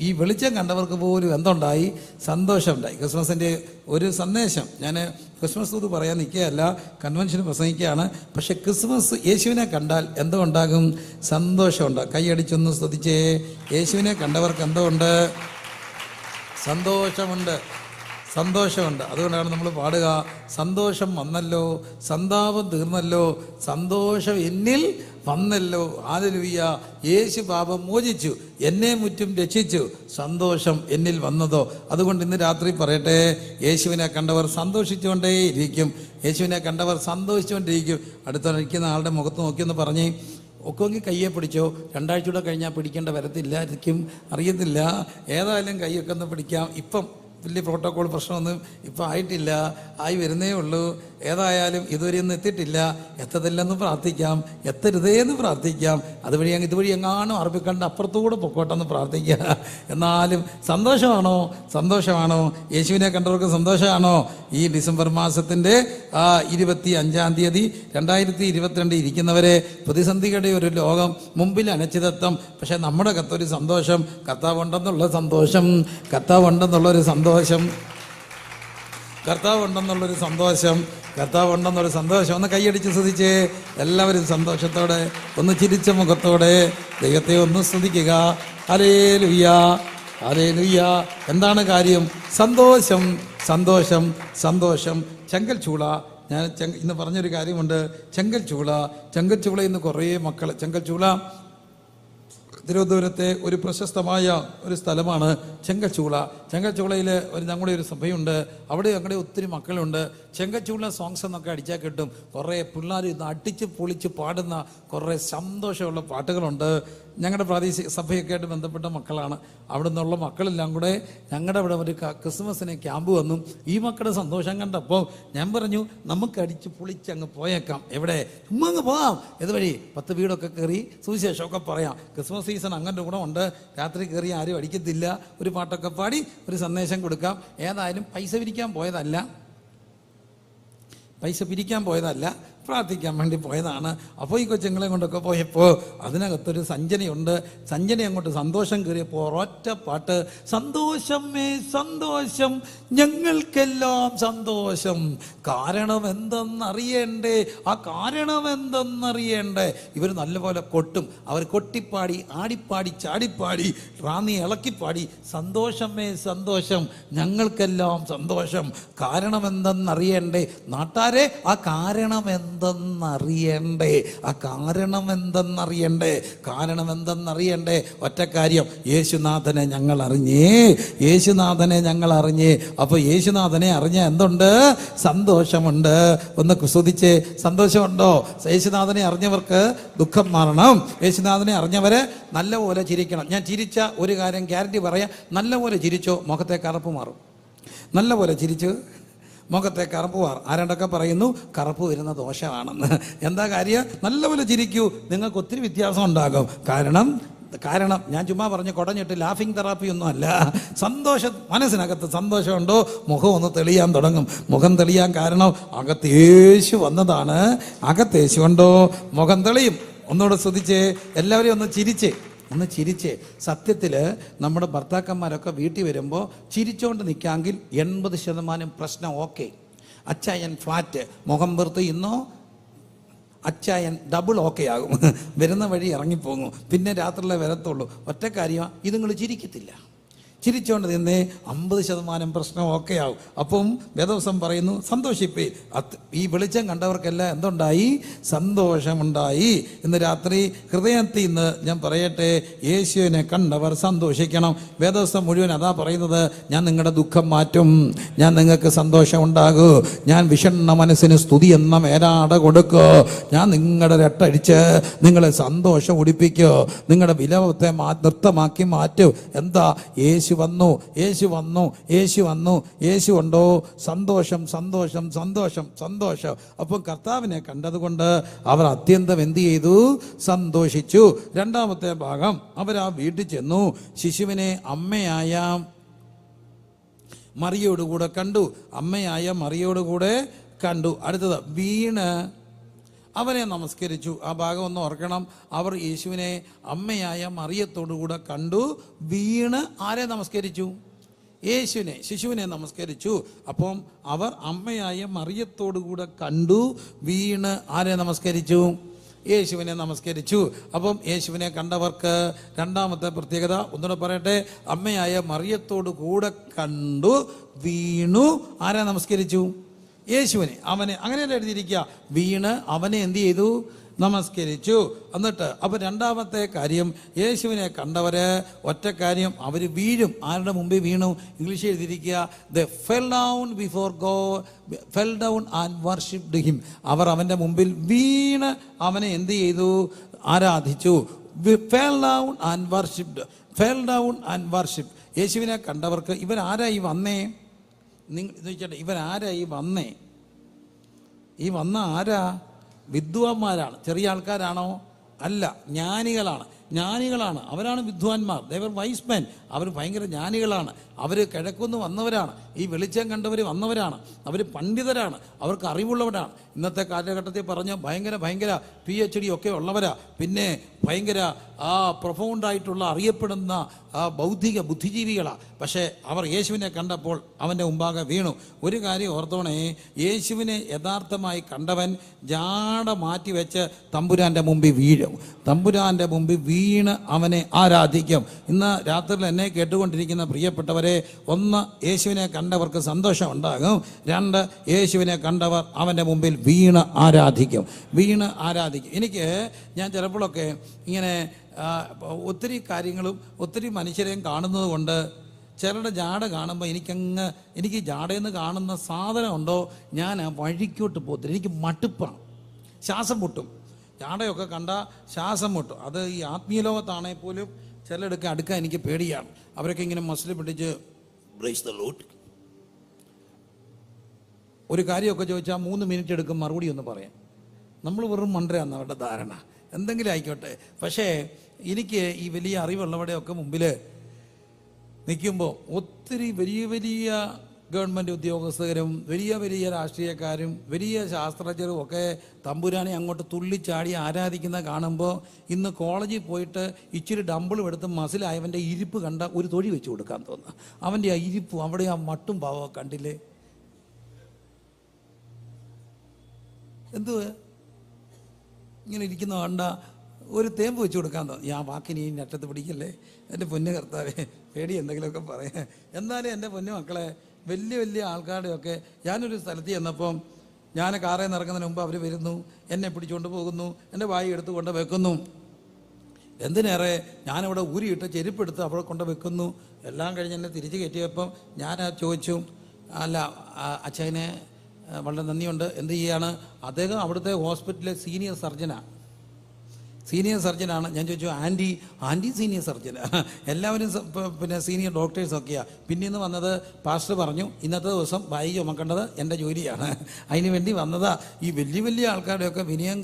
ഈ വെളിച്ചം കണ്ടവർക്ക് പോലും എന്തുണ്ടായി? സന്തോഷമുണ്ടായി. ക്രിസ്മസിൻ്റെ ഒരു സന്ദേശം, ഞാൻ ക്രിസ്മസ് ദൂത് പറയാൻ നിൽക്കുകയല്ല, കൺവെൻഷന് പ്രസംഗിക്കുകയാണ്. പക്ഷെ ക്രിസ്മസ് യേശുവിനെ കണ്ടാൽ എന്തോ ഉണ്ടാകും? സന്തോഷമുണ്ട്. കൈയടിച്ചൊന്ന് സ്തുതിച്ചേ. യേശുവിനെ കണ്ടവർക്ക് എന്തോ ഉണ്ട്? സന്തോഷമുണ്ട്. അതുകൊണ്ടാണ് നമ്മൾ പാടുക, സന്തോഷം വന്നല്ലോ, സന്താപം തീർന്നല്ലോ, സന്തോഷം എന്നിൽ വന്നല്ലോ, ഹല്ലേലൂയ. യേശു പാപം മോചിച്ചു, എന്നെ മുറ്റും രക്ഷിച്ചു, സന്തോഷം എന്നിൽ വന്നതോ. അതുകൊണ്ട് ഇന്ന് രാത്രി പറയട്ടെ, യേശുവിനെ കണ്ടവർ സന്തോഷിച്ചുകൊണ്ടേയിരിക്കും. അടുത്തിരിക്കുന്ന ആളുടെ മുഖത്ത് നോക്കിയെന്ന് പറഞ്ഞേ, ഒക്കെങ്കിൽ കയ്യെ പിടിച്ചോ. 2 ആഴ്ച കഴിഞ്ഞാൽ പിടിക്കേണ്ട വരത്തില്ലായിരിക്കും, അറിയത്തില്ല. ഏതായാലും കൈയൊക്കെ ഒന്ന് പിടിക്കാം. ഇപ്പം വലിയ പ്രോട്ടോക്കോൾ പ്രശ്നമൊന്നും ഇപ്പം ആയിട്ടില്ല, ആയി വരുന്നേ ഉള്ളൂ. ഏതായാലും ഇതുവരെ ഒന്നും എത്തിയിട്ടില്ല, എത്തത്തില്ലെന്ന് പ്രാർത്ഥിക്കാം, എത്തരുതേന്ന് പ്രാർത്ഥിക്കാം, ഇതുവഴി എങ്ങാനും അർപ്പിക്കണ്ട അപ്പുറത്തുകൂടെ പൊക്കോട്ടെന്ന് പ്രാർത്ഥിക്കുക. എന്നാലും സന്തോഷമാണോ? യേശുവിനെ കണ്ടവർക്ക് സന്തോഷമാണോ? ഈ ഡിസംബർ മാസത്തിൻ്റെ 25-ാം തീയതി 2022 ഇരിക്കുന്നവരെ പ്രതിസന്ധികളുടെ ഒരു ലോകം, മുമ്പിൽ അനിശ്ചിതത്വം, പക്ഷെ നമ്മുടെ അകത്തൊരു സന്തോഷം, കർത്താവുണ്ടെന്നുള്ളൊരു സന്തോഷം. ഒന്ന് കൈയടിച്ച് സ്തുതിച്ചേ എല്ലാവരും, സന്തോഷത്തോടെ, ഒന്ന് ചിരിച്ച മുഖത്തോടെ ദൈവത്തെ ഒന്ന് സ്തുതിക്കുക. ഹല്ലേലൂയ. എന്താണ് കാര്യം? സന്തോഷം. ചെങ്കൽച്ചൂള, ഞാൻ ഇന്ന് പറഞ്ഞൊരു കാര്യമുണ്ട്. ചെങ്കൽച്ചൂള ഇന്ന് കുറേ മക്കൾ, ചെങ്കൽച്ചൂള തിരുവനന്തപുരത്തെ ഒരു പ്രശസ്തമായ ഒരു സ്ഥലമാണ് ചെങ്കൽച്ചൂളയിൽ ഞങ്ങളുടെ ഒരു സഭയുണ്ട്. അവിടെ ഞങ്ങളുടെ ഒത്തിരി മക്കളുണ്ട്. ചെങ്കൽച്ചൂള സോങ്സ് എന്നൊക്കെ അടിച്ചാൽ കിട്ടും. കുറേ പിള്ളേർ ഇന്ന് അടിച്ച് പൊളിച്ച് പാടുന്ന കുറേ സന്തോഷമുള്ള പാട്ടുകളുണ്ട്. ഞങ്ങളുടെ പ്രാദേശിക സഭയൊക്കെ ആയിട്ട് ബന്ധപ്പെട്ട മക്കളാണ്. അവിടെ നിന്നുള്ള മക്കളെല്ലാം കൂടെ ഞങ്ങളുടെ അവിടെ ഒരു ക്രിസ്മസിന് ക്യാമ്പ് വന്നു. ഈ മക്കളുടെ സന്തോഷം കണ്ടപ്പോൾ ഞാൻ പറഞ്ഞു, നമുക്ക് അടിച്ച് പൊളിച്ച് അങ്ങ് പോയേക്കാം. എവിടെ? ചുമ്മാ അങ്ങ് പോകാം. ഇതുവഴി 10 വീടൊക്കെ കയറി സുവിശേഷമൊക്കെ പറയാം. ക്രിസ്മസ് സീസൺ അങ്ങനെ കൂടെ ഉണ്ട്. രാത്രി കയറി ആരും അടിക്കത്തില്ല. ഒരു പാട്ടൊക്കെ പാടി ഒരു സന്ദേശം കൊടുക്കാം. ഏതായാലും പൈസ പിരിക്കാൻ പോയതല്ല, പ്രാർത്ഥിക്കാൻ വേണ്ടി പോയതാണ്. അപ്പോൾ ഈ കൊച്ചുങ്ങളെ കൊണ്ടൊക്കെ പോയപ്പോൾ അതിനകത്തൊരു സഞ്ജനയുണ്ട്. സഞ്ജന അങ്ങോട്ട് സന്തോഷം കയറിയപ്പോൾ ഒരൊറ്റ പാട്ട്, സന്തോഷമേ സന്തോഷം, ഞങ്ങൾക്കെല്ലാം സന്തോഷം, കാരണം എന്തെന്നറിയണ്ടേ, ആ കാരണം എന്തെന്നറിയണ്ടേ. ഇവർ നല്ലപോലെ കൊട്ടും. അവർ കൊട്ടിപ്പാടി, ആടിപ്പാടി, ചാടിപ്പാടി, റാന്നി ഇളക്കിപ്പാടി, സന്തോഷമേ സന്തോഷം, ഞങ്ങൾക്കെല്ലാം സന്തോഷം, കാരണം എന്തെന്നറിയണ്ടേ. നാട്ടാരെ, ആ കാരണം എന്തെന്നറിയണ്ടേ. ഒറ്റ കാര്യം, യേശുനാഥനെ ഞങ്ങൾ അറിഞ്ഞേ. അപ്പോൾ യേശുനാഥനെ അറിഞ്ഞ എന്തുണ്ട്? സന്തോഷമുണ്ട്. ഒന്ന് സ്തുതിച്ചേ, സന്തോഷമുണ്ടോ? യേശുനാഥനെ അറിഞ്ഞവർക്ക് ദുഃഖം മാറണം. യേശുനാഥനെ അറിഞ്ഞവരെ നല്ലപോലെ ചിരിക്കണം. ഞാൻ ചിരിച്ച ഒരു കാര്യം ഗ്യാരണ്ടി പറയാം, നല്ലപോലെ ചിരിച്ചോ മുഖത്തെ കറുപ്പ് മാറും. നല്ലപോലെ ചിരിച്ച് മുഖത്തെ കറുപ്പ് മാറും. ആരണ്ടൊക്കെ പറയുന്നു കറുപ്പ് വരുന്ന ദോഷമാണെന്ന്. എന്താ കാര്യം? നല്ലപോലെ ചിരിക്കൂ, നിങ്ങൾക്ക് ഒത്തിരി വ്യത്യാസം ഉണ്ടാകും. കാരണം ഞാൻ ചുമ്മാ പറഞ്ഞ് കുടഞ്ഞിട്ട് ലാഫിംഗ് തെറാപ്പി ഒന്നും അല്ല. മനസ്സിനകത്ത് സന്തോഷമുണ്ടോ, മുഖം ഒന്ന് തെളിയാൻ തുടങ്ങും. മുഖം തെളിയാൻ കാരണം അകത്ത് യേശു വന്നതാണ്. അകത്ത് യേശു ഉണ്ടോ, മുഖം തെളിയും. ഒന്നുകൂടെ സ്തുതിച്ചേ, എല്ലാവരെയും ഒന്ന് ചിരിച്ചേ. സത്യത്തിൽ നമ്മുടെ ഭർത്താക്കന്മാരൊക്കെ വീട്ടിൽ വരുമ്പോൾ ചിരിച്ചോണ്ട് നിൽക്കാമെങ്കിൽ 80% പ്രശ്നം ഓക്കെ. അച്ചായൻ ഫ്ലാറ്റ്, മുഖം വെറുത്ത് ഇന്നോ അച്ചായൻ ഡബിൾ ഓക്കെ ആകും. വരുന്ന വഴി ഇറങ്ങിപ്പോകും. പിന്നെ രാത്രിയിലെ വരത്തുള്ളൂ. ഒറ്റ കാര്യമാണ്, ഇത് നിങ്ങൾ ചിരിക്കത്തില്ല. ചിരിച്ചോണ്ട് നിന്നേ 50% പ്രശ്നം ഓക്കെ ആവും. അപ്പം വേദവസം പറയുന്നു, സന്തോഷിപ്പേ. ഈ വെളിച്ചം കണ്ടവർക്കെല്ലാം എന്തുണ്ടായി? സന്തോഷമുണ്ടായി. ഇന്ന് രാത്രി ഹൃദയത്തിൽ നിന്ന് ഞാൻ പറയട്ടെ, യേശുവിനെ കണ്ടവർ സന്തോഷിക്കണം. വേദവസം മുഴുവൻ അതാ പറയുന്നത്. ഞാൻ നിങ്ങളുടെ ദുഃഖം മാറ്റും, ഞാൻ നിങ്ങൾക്ക് സന്തോഷം ഉണ്ടാകൂ, ഞാൻ വിഷണ്ണ മനസ്സിന് സ്തുതി എന്ന മേലാട കൊടുക്കൂ, ഞാൻ നിങ്ങളുടെ രട്ടടിച്ച് നിങ്ങളെ സന്തോഷം ഉടിപ്പിക്കൂ, നിങ്ങളുടെ വിലവത്തെ നൃത്തമാക്കി മാറ്റൂ. എന്താ? യേശു ഉണ്ടോ? സന്തോഷം. അപ്പം കർത്താവിനെ കണ്ടതുകൊണ്ട് അവർ അത്യന്തം എന്ത് ചെയ്തു? സന്തോഷിച്ചു. രണ്ടാമത്തെ ഭാഗം, അവർ ആ വീട്ടിൽ ചെന്നു, ശിശുവിനെ അമ്മയായ മറിയോടുകൂടെ കണ്ടു. അടുത്തത്, വീണ് അവനെ നമസ്കരിച്ചു. ആ ഭാഗം ഒന്ന് ഓർക്കണം. അവർ യേശുവിനെ അമ്മയായ മറിയത്തോടുകൂടെ കണ്ടു, വീണ് ആരെ നമസ്കരിച്ചു? ശിശുവിനെ നമസ്കരിച്ചു. അപ്പം അവർ അമ്മയായ മറിയത്തോടുകൂടെ കണ്ടു, വീണ് ആരെ നമസ്കരിച്ചു? യേശുവിനെ നമസ്കരിച്ചു. അപ്പം യേശുവിനെ കണ്ടവർക്ക് രണ്ടാമത്തെ പ്രത്യേകത ഒന്നുകൂടെ പറയട്ടെ, അമ്മയായ മറിയത്തോടു കൂടെ കണ്ടു, വീണു ആരെ നമസ്കരിച്ചു? യേശുവിനെ. അവനെ അങ്ങനെയല്ല എഴുതിയിരിക്കുക. വീണ് അവനെ എന്ത് ചെയ്തു? നമസ്കരിച്ചു. എന്നിട്ട് അപ്പം രണ്ടാമത്തെ കാര്യം, യേശുവിനെ കണ്ടവര് ഒറ്റ കാര്യം, അവർ വീഴും. ആരുടെ മുമ്പിൽ വീണു? ഇംഗ്ലീഷിൽ എഴുതിയിരിക്കുക, they fell down before God, fell down and worshipped him. അവർ അവൻ്റെ മുമ്പിൽ വീണ് അവനെ എന്ത് ചെയ്തു? ആരാധിച്ചു. fell down and worshipped. യേശുവിനെ കണ്ടവർക്ക് ഇവരാരായി വന്നേ? നിങ്ങൾ ചോദിച്ചോട്ടെ, ഇവരാരായി വന്നേ? ഈ വന്ന ആരാ? വിദ്വാന്മാരാണ്. ചെറിയ ആൾക്കാരാണോ? അല്ല, ജ്ഞാനികളാണ്. അവരാണ് വിദ്വാൻമാർ. They are wise men. അവർ ഭയങ്കര ജ്ഞാനികളാണ്. അവർ കിഴക്കുന്ന് വന്നവരാണ്. ഈ വെളിച്ചം കണ്ടവർ വന്നവരാണ്. അവർ പണ്ഡിതരാണ്. അവർക്ക് അറിവുള്ളവരാണ്. ഇന്നത്തെ കാലഘട്ടത്തിൽ പറഞ്ഞ ഭയങ്കര PhD ഒക്കെ ഉള്ളവരാ. പിന്നെ ഭയങ്കര പ്രൊഫൗണ്ടായിട്ടുള്ള അറിയപ്പെടുന്ന ബൗദ്ധിക ബുദ്ധിജീവികളാണ്. പക്ഷേ അവർ യേശുവിനെ കണ്ടപ്പോൾ അവൻ്റെ മുമ്പാകെ വീണു. ഒരു കാര്യം ഓർത്തോണേ, യേശുവിനെ യഥാർത്ഥമായി കണ്ടവൻ ജാട മാറ്റി വെച്ച് തമ്പുരാൻ്റെ മുമ്പിൽ വീഴും. തമ്പുരാൻ്റെ മുമ്പിൽ വീണ് അവനെ ആരാധിക്കും. ഇന്ന് രാത്രിയിൽ എന്നെ കേട്ടുകൊണ്ടിരിക്കുന്ന പ്രിയപ്പെട്ടവരെ, ഒന്ന്, യേശുവിനെ കണ്ടവർക്ക് സന്തോഷം ഉണ്ടാകും. രണ്ട്, യേശുവിനെ കണ്ടവർ അവൻ്റെ മുമ്പിൽ വീണ് ആരാധിക്കും. എനിക്ക് ഞാൻ ചിലപ്പോഴൊക്കെ ഇങ്ങനെ ഒത്തിരി കാര്യങ്ങളും ഒത്തിരി മനുഷ്യരെയും കാണുന്നത് കൊണ്ട് ചിലരുടെ ജാട കാണുമ്പോൾ എനിക്ക് ജാടയെന്ന് കാണുന്ന സാധനം ഉണ്ടോ, ഞാൻ ആ വഴിക്കോട്ട് പോകത്തില്ല. എനിക്ക് മടുപ്പാണ്, ശ്വാസം മുട്ടും. ജാടയൊക്കെ കണ്ട ശ്വാസം മുട്ടും. അത് ഈ ആത്മീയ ലോകത്താണെങ്കിൽ പോലും ചിലടൊക്കെ അടുക്കാൻ എനിക്ക് പേടിയാണ്. അവരൊക്കെ ഇങ്ങനെ മസിൽ പിടിച്ച് പ്രൈസ് ദ ലോർഡ് ഒരു കാര്യമൊക്കെ ചോദിച്ചാൽ 3 മിനിറ്റ് എടുക്കും മറുപടി ഒന്ന് പറയാം. നമ്മൾ വെറും മണ്ടരാന്ന് അവരുടെ ധാരണ. എന്തെങ്കിലും ആയിക്കോട്ടെ. പക്ഷേ എനിക്ക് ഈ വലിയ അറിവുള്ളവരുടെയൊക്കെ മുമ്പിൽ നിൽക്കുമ്പോൾ ഒത്തിരി വലിയ ഗവൺമെൻറ് ഉദ്യോഗസ്ഥരും വലിയ രാഷ്ട്രീയക്കാരും വലിയ ശാസ്ത്രജ്ഞരും ഒക്കെ തമ്പുരാനെ അങ്ങോട്ട് തുള്ളിച്ചാടി ആരാധിക്കുന്ന കാണുമ്പോൾ ഇന്ന് കോളേജിൽ പോയിട്ട് ഇച്ചിരി ഡമ്പിളും എടുത്ത് മസിലായവൻ്റെ ഇരിപ്പ് കണ്ട ഒരു തൊഴി വെച്ച് കൊടുക്കാൻ തോന്നുന്നു. അവൻ്റെ ആ ഇരിപ്പും അവിടെ ആ മട്ടും ഭാവമൊക്കെ കണ്ടില്ലേ? എന്തുവാ ഇങ്ങനെ ഇരിക്കുന്ന കണ്ട ഒരു തേമ്പ് വെച്ച് കൊടുക്കാൻ തോന്നി. ആ വാക്കിനി ഈ നട്ടത്ത് പിടിക്കല്ലേ എൻ്റെ പൊന്നു കർത്താവേ, പേടി എന്തെങ്കിലുമൊക്കെ പറയാം. എന്നാലും എൻ്റെ പൊന്നു മക്കളെ, വലിയ ആൾക്കാരുടെയൊക്കെ ഞാനൊരു സ്ഥലത്ത് ചെന്നപ്പം ഞാൻ കാറിൽ നിന്ന് ഇറങ്ങുന്നതിന് മുമ്പ് അവർ വരുന്നു, എന്നെ പിടിച്ചുകൊണ്ട് പോകുന്നു, എൻ്റെ വായി എടുത്ത് കൊണ്ട് വെക്കുന്നു. എന്തിനേറെ ഞാനവിടെ ഊരിയിട്ട് ചെരുപ്പെടുത്ത് അവിടെ കൊണ്ട് വെക്കുന്നു. എല്ലാം കഴിഞ്ഞ് എന്നെ തിരിച്ച് കയറ്റിയപ്പം ഞാൻ ചോദിച്ചു, അല്ല അച്ഛനെ വളരെ നന്ദിയുണ്ട്, എന്ത് ചെയ്യാണ്? അദ്ദേഹം അവിടുത്തെ ഹോസ്പിറ്റലിലെ സീനിയർ സർജനാണ്. ഞാൻ ചോദിച്ചു, ആൻറ്റി സീനിയർ സർജനാണ്. എല്ലാവരും പിന്നെ സീനിയർ ഡോക്ടേഴ്സൊക്കെയാണ്. പിന്നീന്ന് വന്നത് പാസ്റ്റർ പറഞ്ഞു, ഇന്നത്തെ ദിവസം വായി ചുമക്കേണ്ടത് എൻ്റെ ജോലിയാണ്, അതിന് വേണ്ടി വന്നതാ. ഈ വലിയ ആൾക്കാരുടെയൊക്കെ വിനയം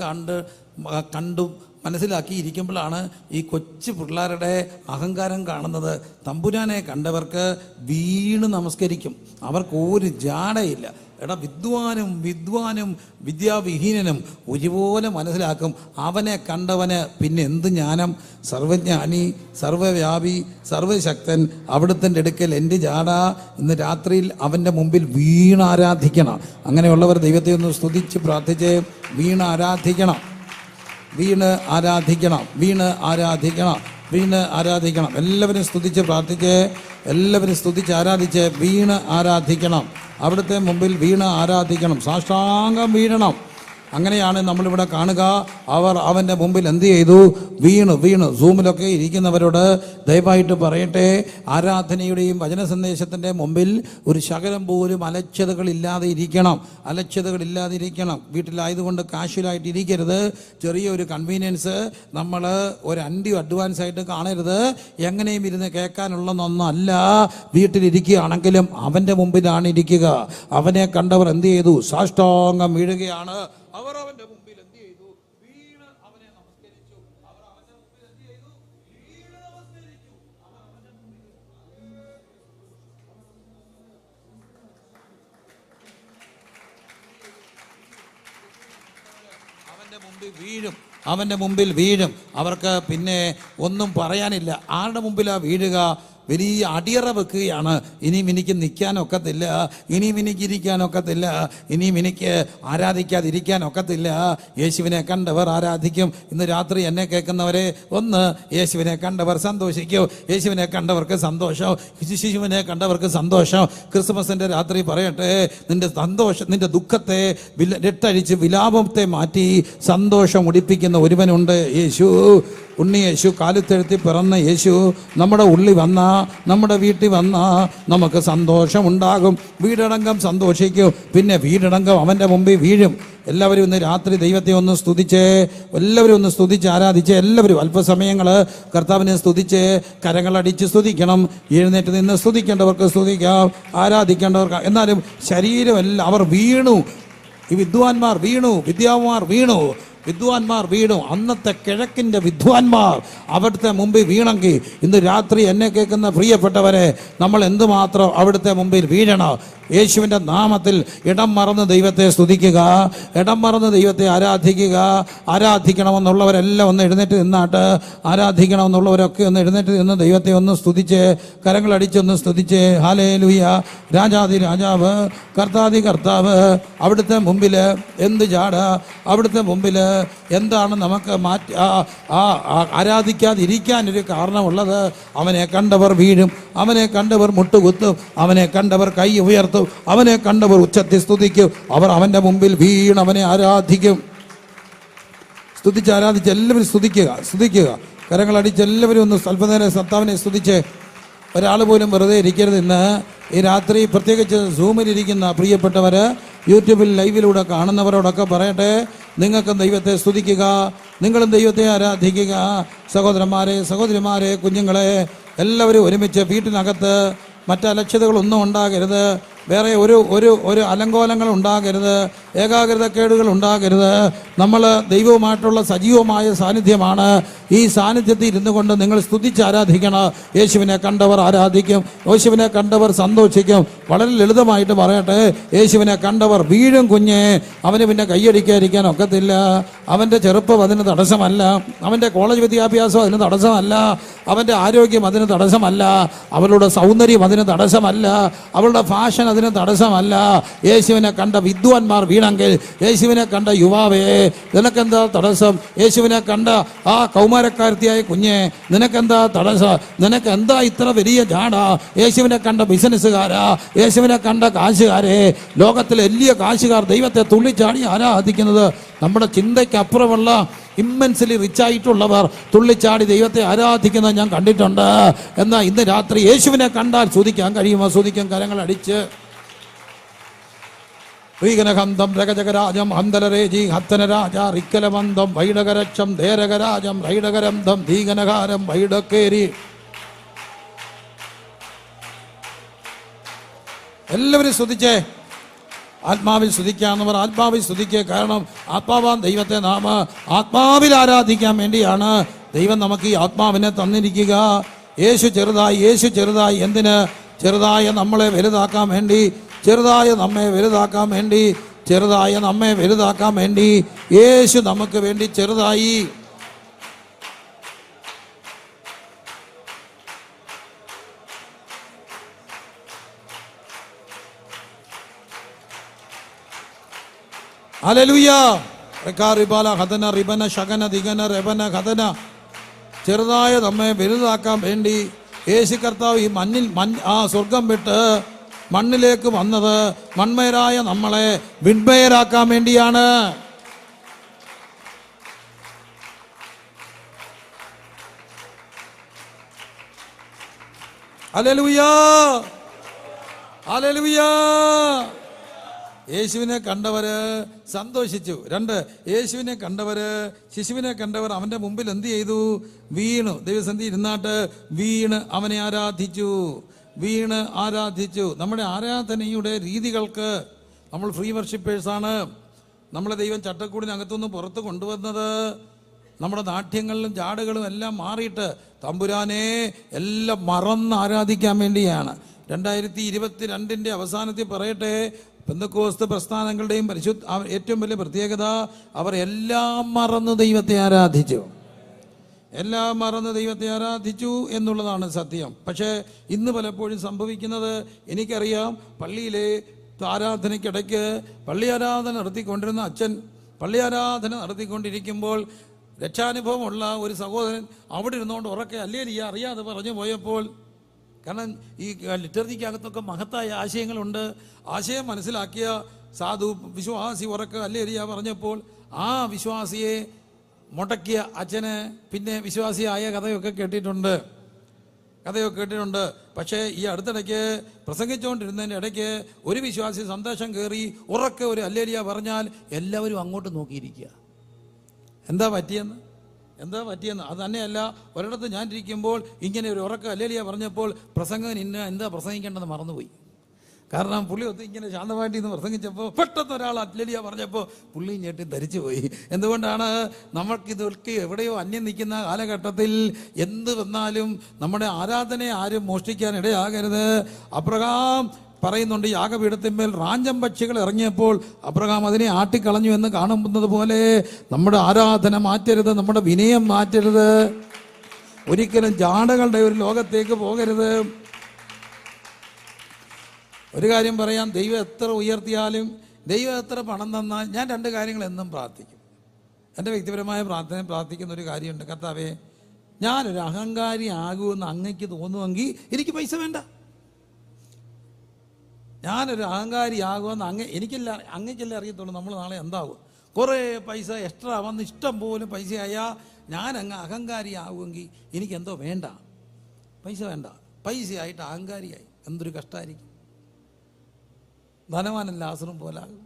കണ്ടും മനസ്സിലാക്കി ഇരിക്കുമ്പോഴാണ് ഈ കൊച്ചു പിള്ളേരുടെ അഹങ്കാരം കാണുന്നത്. തമ്പുരാനെ കണ്ടവർക്ക് വീണ് നമസ്കരിക്കും. അവർക്ക് ഒരു ജാടയില്ല. എടാ, വിദ്വാനും വിദ്യാവിഹീനനും ഒരുപോലെ മനസ്സിലാക്കും. അവനെ കണ്ടവന് പിന്നെ എന്ത് ജ്ഞാനം? സർവജ്ഞാനി, സർവവ്യാപി, സർവശക്തൻ അവിടുത്തെ അടുക്കൽ എൻ്റെ ജാട. ഇന്ന് രാത്രിയിൽ അവൻ്റെ മുമ്പിൽ വീണ് ആരാധിക്കണം. അങ്ങനെയുള്ളവർ ദൈവത്തെ ഒന്ന് സ്തുതിച്ച് പ്രാർത്ഥിച്ച് വീണ് ആരാധിക്കണം. എല്ലാവരും സ്തുതിച്ച് പ്രാർത്ഥിച്ച്, എല്ലാവരും സ്തുതിച്ച് ആരാധിച്ച് വീണ് ആരാധിക്കണം. അവിടുത്തെ മുമ്പിൽ വീണ് ആരാധിക്കണം. സാഷ്ടാംഗം വീഴണം. അങ്ങനെയാണ് നമ്മളിവിടെ കാണുക. അവർ അവൻ്റെ മുമ്പിൽ എന്ത് ചെയ്തു? വീണു. സൂമിലൊക്കെ ഇരിക്കുന്നവരോട് ദയവായിട്ട് പറയട്ടെ, ആരാധനയുടെയും വചന സന്ദേശത്തിൻ്റെ മുമ്പിൽ ഒരു ശകലം പോലും അലക്ഷ്യതകളില്ലാതെ ഇരിക്കണം. വീട്ടിലായതുകൊണ്ട് കാഷ്വലായിട്ട് ഇരിക്കരുത്. ചെറിയൊരു കൺവീനിയൻസ് നമ്മൾ ഒരു അഡ്വാൻസ് ആയിട്ട് കാണരുത്. എങ്ങനെയും ഇരുന്ന് കേൾക്കാനുള്ളതൊന്നല്ല. വീട്ടിലിരിക്കുകയാണെങ്കിലും അവൻ്റെ മുമ്പിലാണ് ഇരിക്കുക. അവനെ കണ്ടവർ എന്ത് ചെയ്തു? സാഷ്ടാംഗം വീഴുകയാണ്. അവർ അവന്റെ മുമ്പിൽ എന്ത് ചെയ്തു? വീണ് അവനെ നമസ്കരിച്ചു. അവന്റെ മുമ്പിൽ വീഴും. അവർക്ക് പിന്നെ ഒന്നും പറയാനില്ല. ആരുടെ മുമ്പിലാ വീഴുക? വലിയ അടിയറ വെക്കുകയാണ്. ഇനിയും എനിക്ക് നിൽക്കാനൊക്കത്തില്ല, ഇനിയും എനിക്ക് ഇരിക്കാനൊക്കത്തില്ല, ഇനിയും എനിക്ക് ആരാധിക്കാതിരിക്കാനൊക്കത്തില്ല. യേശുവിനെ കണ്ടവർ ആരാധിക്കും. ഇന്ന് രാത്രി എന്നെ കേൾക്കുന്നവരെ, ഒന്ന്, യേശുവിനെ കണ്ടവർ സന്തോഷിക്കും. യേശുവിനെ കണ്ടവർക്ക് സന്തോഷം. ശിശുവിനെ കണ്ടവർക്ക് സന്തോഷം. ക്രിസ്മസിൻ്റെ രാത്രി പറയട്ടെ, നിന്റെ ദുഃഖത്തെ രട്ടഴിച്ച് വിലാപത്തെ മാറ്റി സന്തോഷം ഉടിപ്പിക്കുന്ന ഒരുവനുണ്ട്. ഉണ്ണി യേശു, കാലുത്തെഴുത്തി പിറന്ന യേശു നമ്മുടെ ഉള്ളിൽ വന്ന, നമ്മുടെ വീട്ടിൽ വന്ന നമുക്ക് സന്തോഷമുണ്ടാകും. വീടടങ്കം സന്തോഷിക്കും. പിന്നെ വീടടങ്കം അവൻ്റെ മുമ്പിൽ വീഴും. എല്ലാവരും ഇന്ന് രാത്രി ദൈവത്തെ ഒന്ന് സ്തുതിച്ച്, എല്ലാവരും ഒന്ന് സ്തുതിച്ച് ആരാധിച്ച്, എല്ലാവരും അല്പസമയങ്ങൾ കർത്താവിനെ സ്തുതിച്ച് കരങ്ങളടിച്ച് സ്തുതിക്കണം. എഴുന്നേറ്റ് നിന്ന് സ്തുതിക്കേണ്ടവർക്ക് സ്തുതിക്കാം, ആരാധിക്കേണ്ടവർക്ക്. എന്നാലും ശരീരമെല്ലാം അവർ വീണു. ഈ വിദ്വാൻമാർ വീണു, വിദ്വാൻമാർ വീണു. അന്നത്തെ കിഴക്കിൻ്റെ വിദ്വാൻമാർ അവിടുത്തെ മുമ്പിൽ വീണെങ്കിൽ ഇന്ന് രാത്രി എന്നെ കേൾക്കുന്ന പ്രിയപ്പെട്ടവരെ, നമ്മൾ എന്തുമാത്രം അവിടുത്തെ മുമ്പിൽ വീഴണം. യേശുവിൻ്റെ നാമത്തിൽ ഇടം മറന്ന് ദൈവത്തെ സ്തുതിക്കുക, ഇടം മറന്ന് ദൈവത്തെ ആരാധിക്കണമെന്നുള്ളവരെല്ലാം ഒന്ന് എഴുന്നേറ്റ് നിന്നാട്ട്, ആരാധിക്കണമെന്നുള്ളവരൊക്കെ ഒന്ന് എഴുന്നേറ്റ് നിന്ന് ദൈവത്തെ ഒന്ന് സ്തുതിച്ച്, കരങ്ങളടിച്ചൊന്ന് സ്തുതിച്ച്, ഹല്ലേലൂയ. രാജാതി രാജാവ്, കർത്താതി കർത്താവ്, അവിടുത്തെ മുമ്പിൽ എന്ത് ചാട, അവിടുത്തെ മുമ്പിൽ എന്താണ് നമുക്ക് ആരാധിക്കാതിരിക്കാനൊരു കാരണമുള്ളത്? അവനെ കണ്ടവർ വീഴും, അവനെ കണ്ടവർ മുട്ടുകുത്തും, അവനെ കണ്ടവർ കൈ ഉയർത്തും, അവനെ കണ്ടവർ ഉച്ചത്തിൽ സ്തുതിക്കും. അവർ അവൻ്റെ മുമ്പിൽ വീണ് അവനെ ആരാധിക്കും. സ്തുതിച്ച് ആരാധിച്ച് എല്ലാവരും സ്തുതിക്കുക. കരങ്ങളടിച്ച് എല്ലാവരും ഒന്ന് സ്വല്പനേരം കർത്താവിനെ സ്തുതിച്ച്. ഒരാൾ പോലും വെറുതെ ഇരിക്കരുത്. ഇന്ന് ഈ രാത്രി പ്രത്യേകിച്ച് സൂമിലിരിക്കുന്ന പ്രിയപ്പെട്ടവർ, യൂട്യൂബിൽ ലൈവിലൂടെ കാണുന്നവരോടൊക്കെ പറയട്ടെ, നിങ്ങൾക്കും ദൈവത്തെ സ്തുതിക്കുക, നിങ്ങളും ദൈവത്തെ ആരാധിക്കുക. സഹോദരന്മാരെ, സഹോദരിമാരെ, കുഞ്ഞുങ്ങളെ എല്ലാവരും ഒരുമിച്ച് വീട്ടിനകത്ത് മറ്റലക്ഷ്യതകളൊന്നും ഉണ്ടാകരുത്, വേറെ ഒരു അലങ്കോലങ്ങൾ ഉണ്ടാകരുത്, ഏകാഗ്രതക്കേടുകൾ ഉണ്ടാകരുത്. നമ്മൾ ദൈവവുമായിട്ടുള്ള സജീവമായ സാന്നിധ്യമാണ്. ഈ സാന്നിധ്യത്തിൽ ഇരുന്നു കൊണ്ട് നിങ്ങൾ സ്തുതിച്ച് ആരാധിക്കണം. യേശുവിനെ കണ്ടവർ ആരാധിക്കും, യേശുവിനെ കണ്ടവർ സന്തോഷിക്കും. വളരെ ലളിതമായിട്ട് പറയട്ടെ, യേശുവിനെ കണ്ടവർ വീഴും. കുഞ്ഞെ, അവന് പിന്നെ കൈയടിക്കാതിരിക്കാൻ ഒക്കത്തില്ല. അവൻ്റെ ചെറുപ്പം അതിന് തടസ്സമല്ല, അവൻ്റെ കോളേജ് വിദ്യാഭ്യാസം അതിന് തടസ്സമല്ല, അവൻ്റെ ആരോഗ്യം അതിന് തടസ്സമല്ല, അവളുടെ സൗന്ദര്യം അതിന് തടസ്സമല്ല, അവളുടെ ഫാഷൻ അതിന് തടസ്സമല്ല. യേശുവിനെ കണ്ട വിദ്വാൻമാർ വീണെങ്കിൽ, യേശുവിനെ കണ്ട യുവാവേ നിനക്കെന്താ തടസ്സം? യേശുവിനെ കണ്ട ആ കൗമാരക്കാരത്തിയായ കുഞ്ഞെ നിനക്കെന്താ തടസ്സം? നിനക്കെന്താ ഇത്ര വലിയ ജാടാ? യേശുവിനെ കണ്ട ബിസിനസ്സുകാരാ, യേശുവിനെ കണ്ട കാശുകാരെ, ലോകത്തിലെ വലിയ കാശുകാർ ദൈവത്തെ തുള്ളിച്ചാടി ആരാധിക്കുന്നത്. നമ്മുടെ ചിന്തയ്ക്കപ്പുറമുള്ള ഇമ്മൻസ്ലി റിച്ചായിട്ടുള്ളവർ തുള്ളിച്ചാടി ദൈവത്തെ ആരാധിക്കുന്നത് ഞാൻ കണ്ടിട്ടുണ്ട്. എന്നാൽ ഇന്ന് രാത്രി യേശുവിനെ കണ്ടാൽ സ്തുതിക്കാൻ കഴിയുമോ? സ്തുതിക്കാൻ കരങ്ങൾ അടിച്ച്. ശ്രീകനഹന്തം രഗജഗരാജം ഹന്തലരേജി ഹത്തനരാജ റിക്കലമന്തം വൈഡകരക്ഷം ധേരകരാജം റൈഡകരന്തം ധീകനകാരം വൈഡക്കേരി. എല്ലാവരും സ്തുതിച്ചേ. ആത്മാവിൽ സ്തുതിക്കാവുന്നവർ ആത്മാവിൽ സ്തുതിക്കുക. കാരണം ആത്മാവാൻ ദൈവത്തെ നാം ആത്മാവിൽ ആരാധിക്കാൻ വേണ്ടിയാണ് ദൈവം നമുക്ക് ഈ ആത്മാവിനെ തന്നിരിക്കുക. യേശു ചെറുതായി എന്തിന്? ചെറുതായ നമ്മളെ വലുതാക്കാൻ വേണ്ടി, ചെറുതായ നമ്മെ വലുതാക്കാൻ വേണ്ടി യേശു നമുക്ക് വേണ്ടി ചെറുതായി. ഹല്ലേലൂയ. ചെറുതായ നമ്മെ വലുതാക്കാൻ വേണ്ടി യേശു കർത്താവ് ഈ സ്വർഗം വിട്ട് മണ്ണിലേക്ക് വന്നത് മൺമയരായ നമ്മളെ വിൺമയരാക്കാൻ വേണ്ടിയാണ്. Hallelujah, hallelujah. യേശുവിനെ കണ്ടവര് സന്തോഷിച്ചു. 2, യേശുവിനെ കണ്ടവര്, ശിശുവിനെ കണ്ടവർ അവൻ്റെ മുമ്പിൽ എന്ത് ചെയ്തു? വീണു. ദൈവസന്നിധി ഇരുന്നാട്ട് വീണ് അവനെ ആരാധിച്ചു. നമ്മുടെ ആരാധനയുടെ രീതികൾക്ക് നമ്മൾ ഫ്രീ വർഷിപ്പേഴ്സാണ്. നമ്മളെ ദൈവം ചട്ടക്കൂടിനകത്തുനിന്ന് പുറത്ത് കൊണ്ടുവന്നത് നമ്മുടെ നാട്യങ്ങളിലും ജാടുകളും എല്ലാം മാറിയിട്ട് തമ്പുരാനെ എല്ലാം മറന്ന് ആരാധിക്കാൻ വേണ്ടിയാണ്. 2022 അവസാനത്തിൽ പറയട്ടെ, പെന്തക്കോസ്ത് പ്രസ്ഥാനങ്ങളുടെയും ഏറ്റവും വലിയ പ്രത്യേകത, അവർ എല്ലാം മറന്ന് ദൈവത്തെ ആരാധിച്ചു എന്നുള്ളതാണ് സത്യം. പക്ഷേ ഇന്ന് പലപ്പോഴും സംഭവിക്കുന്നത് എനിക്കറിയാം. പള്ളിയിലെ ആരാധനയ്ക്കിടയ്ക്ക് പള്ളി ആരാധന നടത്തിക്കൊണ്ടിരുന്ന അച്ഛൻ പള്ളി ആരാധന നടത്തിക്കൊണ്ടിരിക്കുമ്പോൾ രക്ഷാനുഭവമുള്ള ഒരു സഹോദരൻ അവിടെ ഇരുന്നുകൊണ്ട് ഉറക്കെ അല്ലേലിയ അറിയാതെ പറഞ്ഞു പോയപ്പോൾ, കാരണം ഈ ലിറ്റർജിക്കകത്തൊക്കെ മഹത്തായ ആശയങ്ങളുണ്ട്, ആശയം മനസ്സിലാക്കിയ സാധു വിശ്വാസി ഉറക്കെ അല്ലേലിയ പറഞ്ഞപ്പോൾ ആ വിശ്വാസിയെ മുടക്കിയ അച്ഛന് പിന്നെ വിശ്വാസിയായ കഥയൊക്കെ കേട്ടിട്ടുണ്ട്. പക്ഷേ ഈ അടുത്തിടയ്ക്ക് പ്രസംഗിച്ചുകൊണ്ടിരുന്നതിൻ്റെ ഇടയ്ക്ക് ഒരു വിശ്വാസി സന്ദേശം കയറി ഉറക്കെ ഒരു അല്ലേലിയ പറഞ്ഞാൽ എല്ലാവരും അങ്ങോട്ട് നോക്കിയിരിക്കുക. എന്താ പറ്റിയെന്ന്. അത് തന്നെയല്ല, ഒരിടത്ത് ഞാൻ ഇരിക്കുമ്പോൾ ഇങ്ങനെ ഒരു ഉറക്ക അല്ലേലിയ പറഞ്ഞപ്പോൾ പ്രസംഗകൻ എന്താ പ്രസംഗിക്കേണ്ടത് മറന്നുപോയി. കാരണം പുള്ളി ഇങ്ങനെ ശാന്തമായിട്ട് ഇന്ന് പ്രസംഗിച്ചപ്പോൾ പെട്ടെന്ന് ഒരാൾ അത്ലലിയ പറഞ്ഞപ്പോൾ പുള്ളി ഞെട്ടി ധരിച്ചു പോയി. എന്തുകൊണ്ടാണ്? നമ്മൾക്കിതൊക്കെ എവിടെയോ അന്യം നിൽക്കുന്ന കാലഘട്ടത്തിൽ എന്ത് വന്നാലും നമ്മുടെ ആരാധനയെ ആരും മോഷ്ടിക്കാൻ ഇടയാകരുത്. അബ്രഹാം പറയുന്നുണ്ട്, യാഗപീഠത്തിന്മേൽ റാഞ്ചം പക്ഷികൾ ഇറങ്ങിയപ്പോൾ അബ്രഹാം അതിനെ ആട്ടിക്കളഞ്ഞു എന്ന് കാണുന്നത് പോലെ നമ്മുടെ ആരാധന മാറ്റരുത്, നമ്മുടെ വിനയം മാറ്റരുത്, ഒരിക്കലും ജാടകളുടെ ഒരു ലോകത്തേക്ക് പോകരുത്. ഒരു കാര്യം പറയാം, ദൈവം എത്ര ഉയർത്തിയാലും, ദൈവം എത്ര പണം തന്നാൽ, ഞാൻ രണ്ട് കാര്യങ്ങൾ എന്നും പ്രാർത്ഥിക്കും. എൻ്റെ വ്യക്തിപരമായ പ്രാർത്ഥിക്കുന്ന ഒരു കാര്യമുണ്ട്. കർത്താവേ, ഞാനൊരു അഹങ്കാരി ആകുമെന്ന് അങ്ങയ്ക്ക് തോന്നുമെങ്കിൽ എനിക്ക് പൈസ വേണ്ട. ഞാനൊരു അഹങ്കാരിയാകുമെന്ന് അങ്ങയ്ക്കല്ലേ അറിയത്തുള്ളൂ നമ്മൾ നാളെ എന്താകും. കുറേ പൈസ എക്സ്ട്രാ വന്ന് ഇഷ്ടം പോലെ പൈസയായാൽ ഞാൻ അങ്ങ് അഹങ്കാരിയാകുമെങ്കിൽ എനിക്കെന്തോ വേണ്ട, പൈസ വേണ്ട. പൈസയായിട്ട് അഹങ്കാരിയായി എന്തൊരു കഷ്ടമായിരിക്കും. ധനവാനല്ല ലാസറും പോലാകും.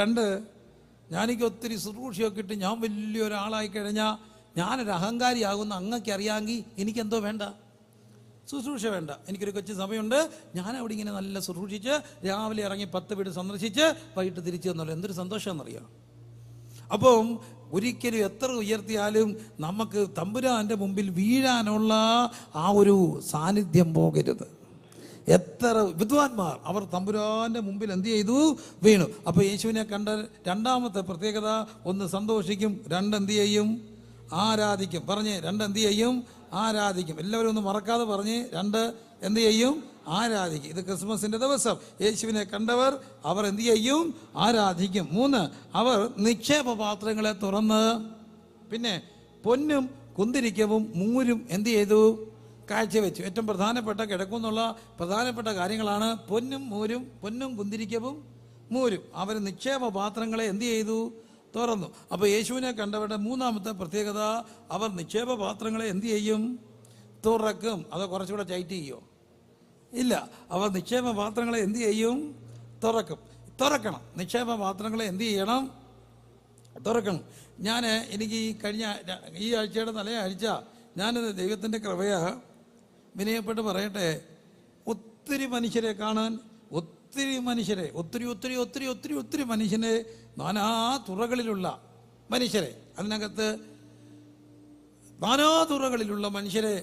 രണ്ട് ഞാനെനിക്ക് ഒത്തിരി ശുശ്രൂഷയൊക്കെ ഇട്ട് ഞാൻ വലിയൊരാളായി കഴിഞ്ഞാൽ ഞാനൊരു അഹങ്കാരിയാകുമെന്ന് അങ്ങക്ക് അറിയാമെങ്കിൽ എനിക്കെന്തോ വേണ്ട, ശുശ്രൂഷ വേണ്ട. എനിക്കൊരു കൊച്ചു സമയമുണ്ട്, ഞാൻ അവിടെ ഇങ്ങനെ നല്ല ശുശ്രൂഷിച്ച് രാവിലെ ഇറങ്ങി 10 വീട് സന്ദർശിച്ച് വൈകിട്ട് തിരിച്ചു തന്നല്ലോ, എന്തൊരു സന്തോഷമെന്നറിയാം. അപ്പം ഒരിക്കലും എത്ര ഉയർത്തിയാലും നമുക്ക് തമ്പുരാൻ്റെ മുമ്പിൽ വീഴാനുള്ള ആ ഒരു സാന്നിധ്യം പോകരുത്. എത്ര വിദ്വാൻമാർ അവർ തമ്പുരാൻ്റെ മുമ്പിൽ എന്ത് ചെയ്തു? വീണു. അപ്പോൾ യേശുവിനെ കണ്ട രണ്ടാമത്തെ പ്രത്യേകത, ഒന്ന് സന്തോഷിക്കും, രണ്ട് എന്ത് ചെയ്യും? ആരാധിക്കും. പറഞ്ഞ് രണ്ട് എന്ത് ചെയ്യും? ആരാധിക്കും. എല്ലാവരും ഒന്ന് മറക്കാതെ പറഞ്ഞ് രണ്ട് എന്ത് ചെയ്യും? ആരാധിക്കും. ഇത് ക്രിസ്മസിൻ്റെ ദിവസം യേശുവിനെ കണ്ടവർ അവർ എന്ത് ചെയ്യും? ആരാധിക്കും. 3, അവർ നിക്ഷേപ പാത്രങ്ങളെ തുറന്ന് പിന്നെ പൊന്നും കുന്തിരിക്കവും മൂരും എന്ത് ചെയ്തു? കാഴ്ചവെച്ചു. ഏറ്റവും പ്രധാനപ്പെട്ട കിടക്കുന്നുള്ള പ്രധാനപ്പെട്ട കാര്യങ്ങളാണ് പൊന്നും മൂരും, പൊന്നും കുന്തിരിക്കവും മൂരും. അവർ നിക്ഷേപ പാത്രങ്ങളെ എന്ത് ചെയ്തു? തുറന്നു. അപ്പോൾ യേശുവിനെ കണ്ടവരുടെ മൂന്നാമത്തെ പ്രത്യേകത, അവർ നിക്ഷേപ പാത്രങ്ങളെ എന്ത് ചെയ്യും? തുറക്കും. അത് കുറച്ചുകൂടെ ടൈറ്റ് ചെയ്യോ? ഇല്ല. അവർ നിക്ഷേപ പാത്രങ്ങളെ എന്ത് ചെയ്യും? തുറക്കണം. നിക്ഷേപ പാത്രങ്ങളെ എന്ത് ചെയ്യണം? തുറക്കണം. എനിക്ക് ഈ ആഴ്ചയുടെ തലയാഴ്ച ഞാനത് ദൈവത്തിൻ്റെ കൃപയാ വിനയപ്പെട്ട് പറയട്ടെ, ഒത്തിരി മനുഷ്യരെ കാണാൻ, ഒത്തിരി മനുഷ്യരെ, ഒത്തിരി മനുഷ്യനെ, നാനാ തുറകളിലുള്ള മനുഷ്യരെ, അതിനകത്ത് നാനാ തുറകളിലുള്ള മനുഷ്യരെ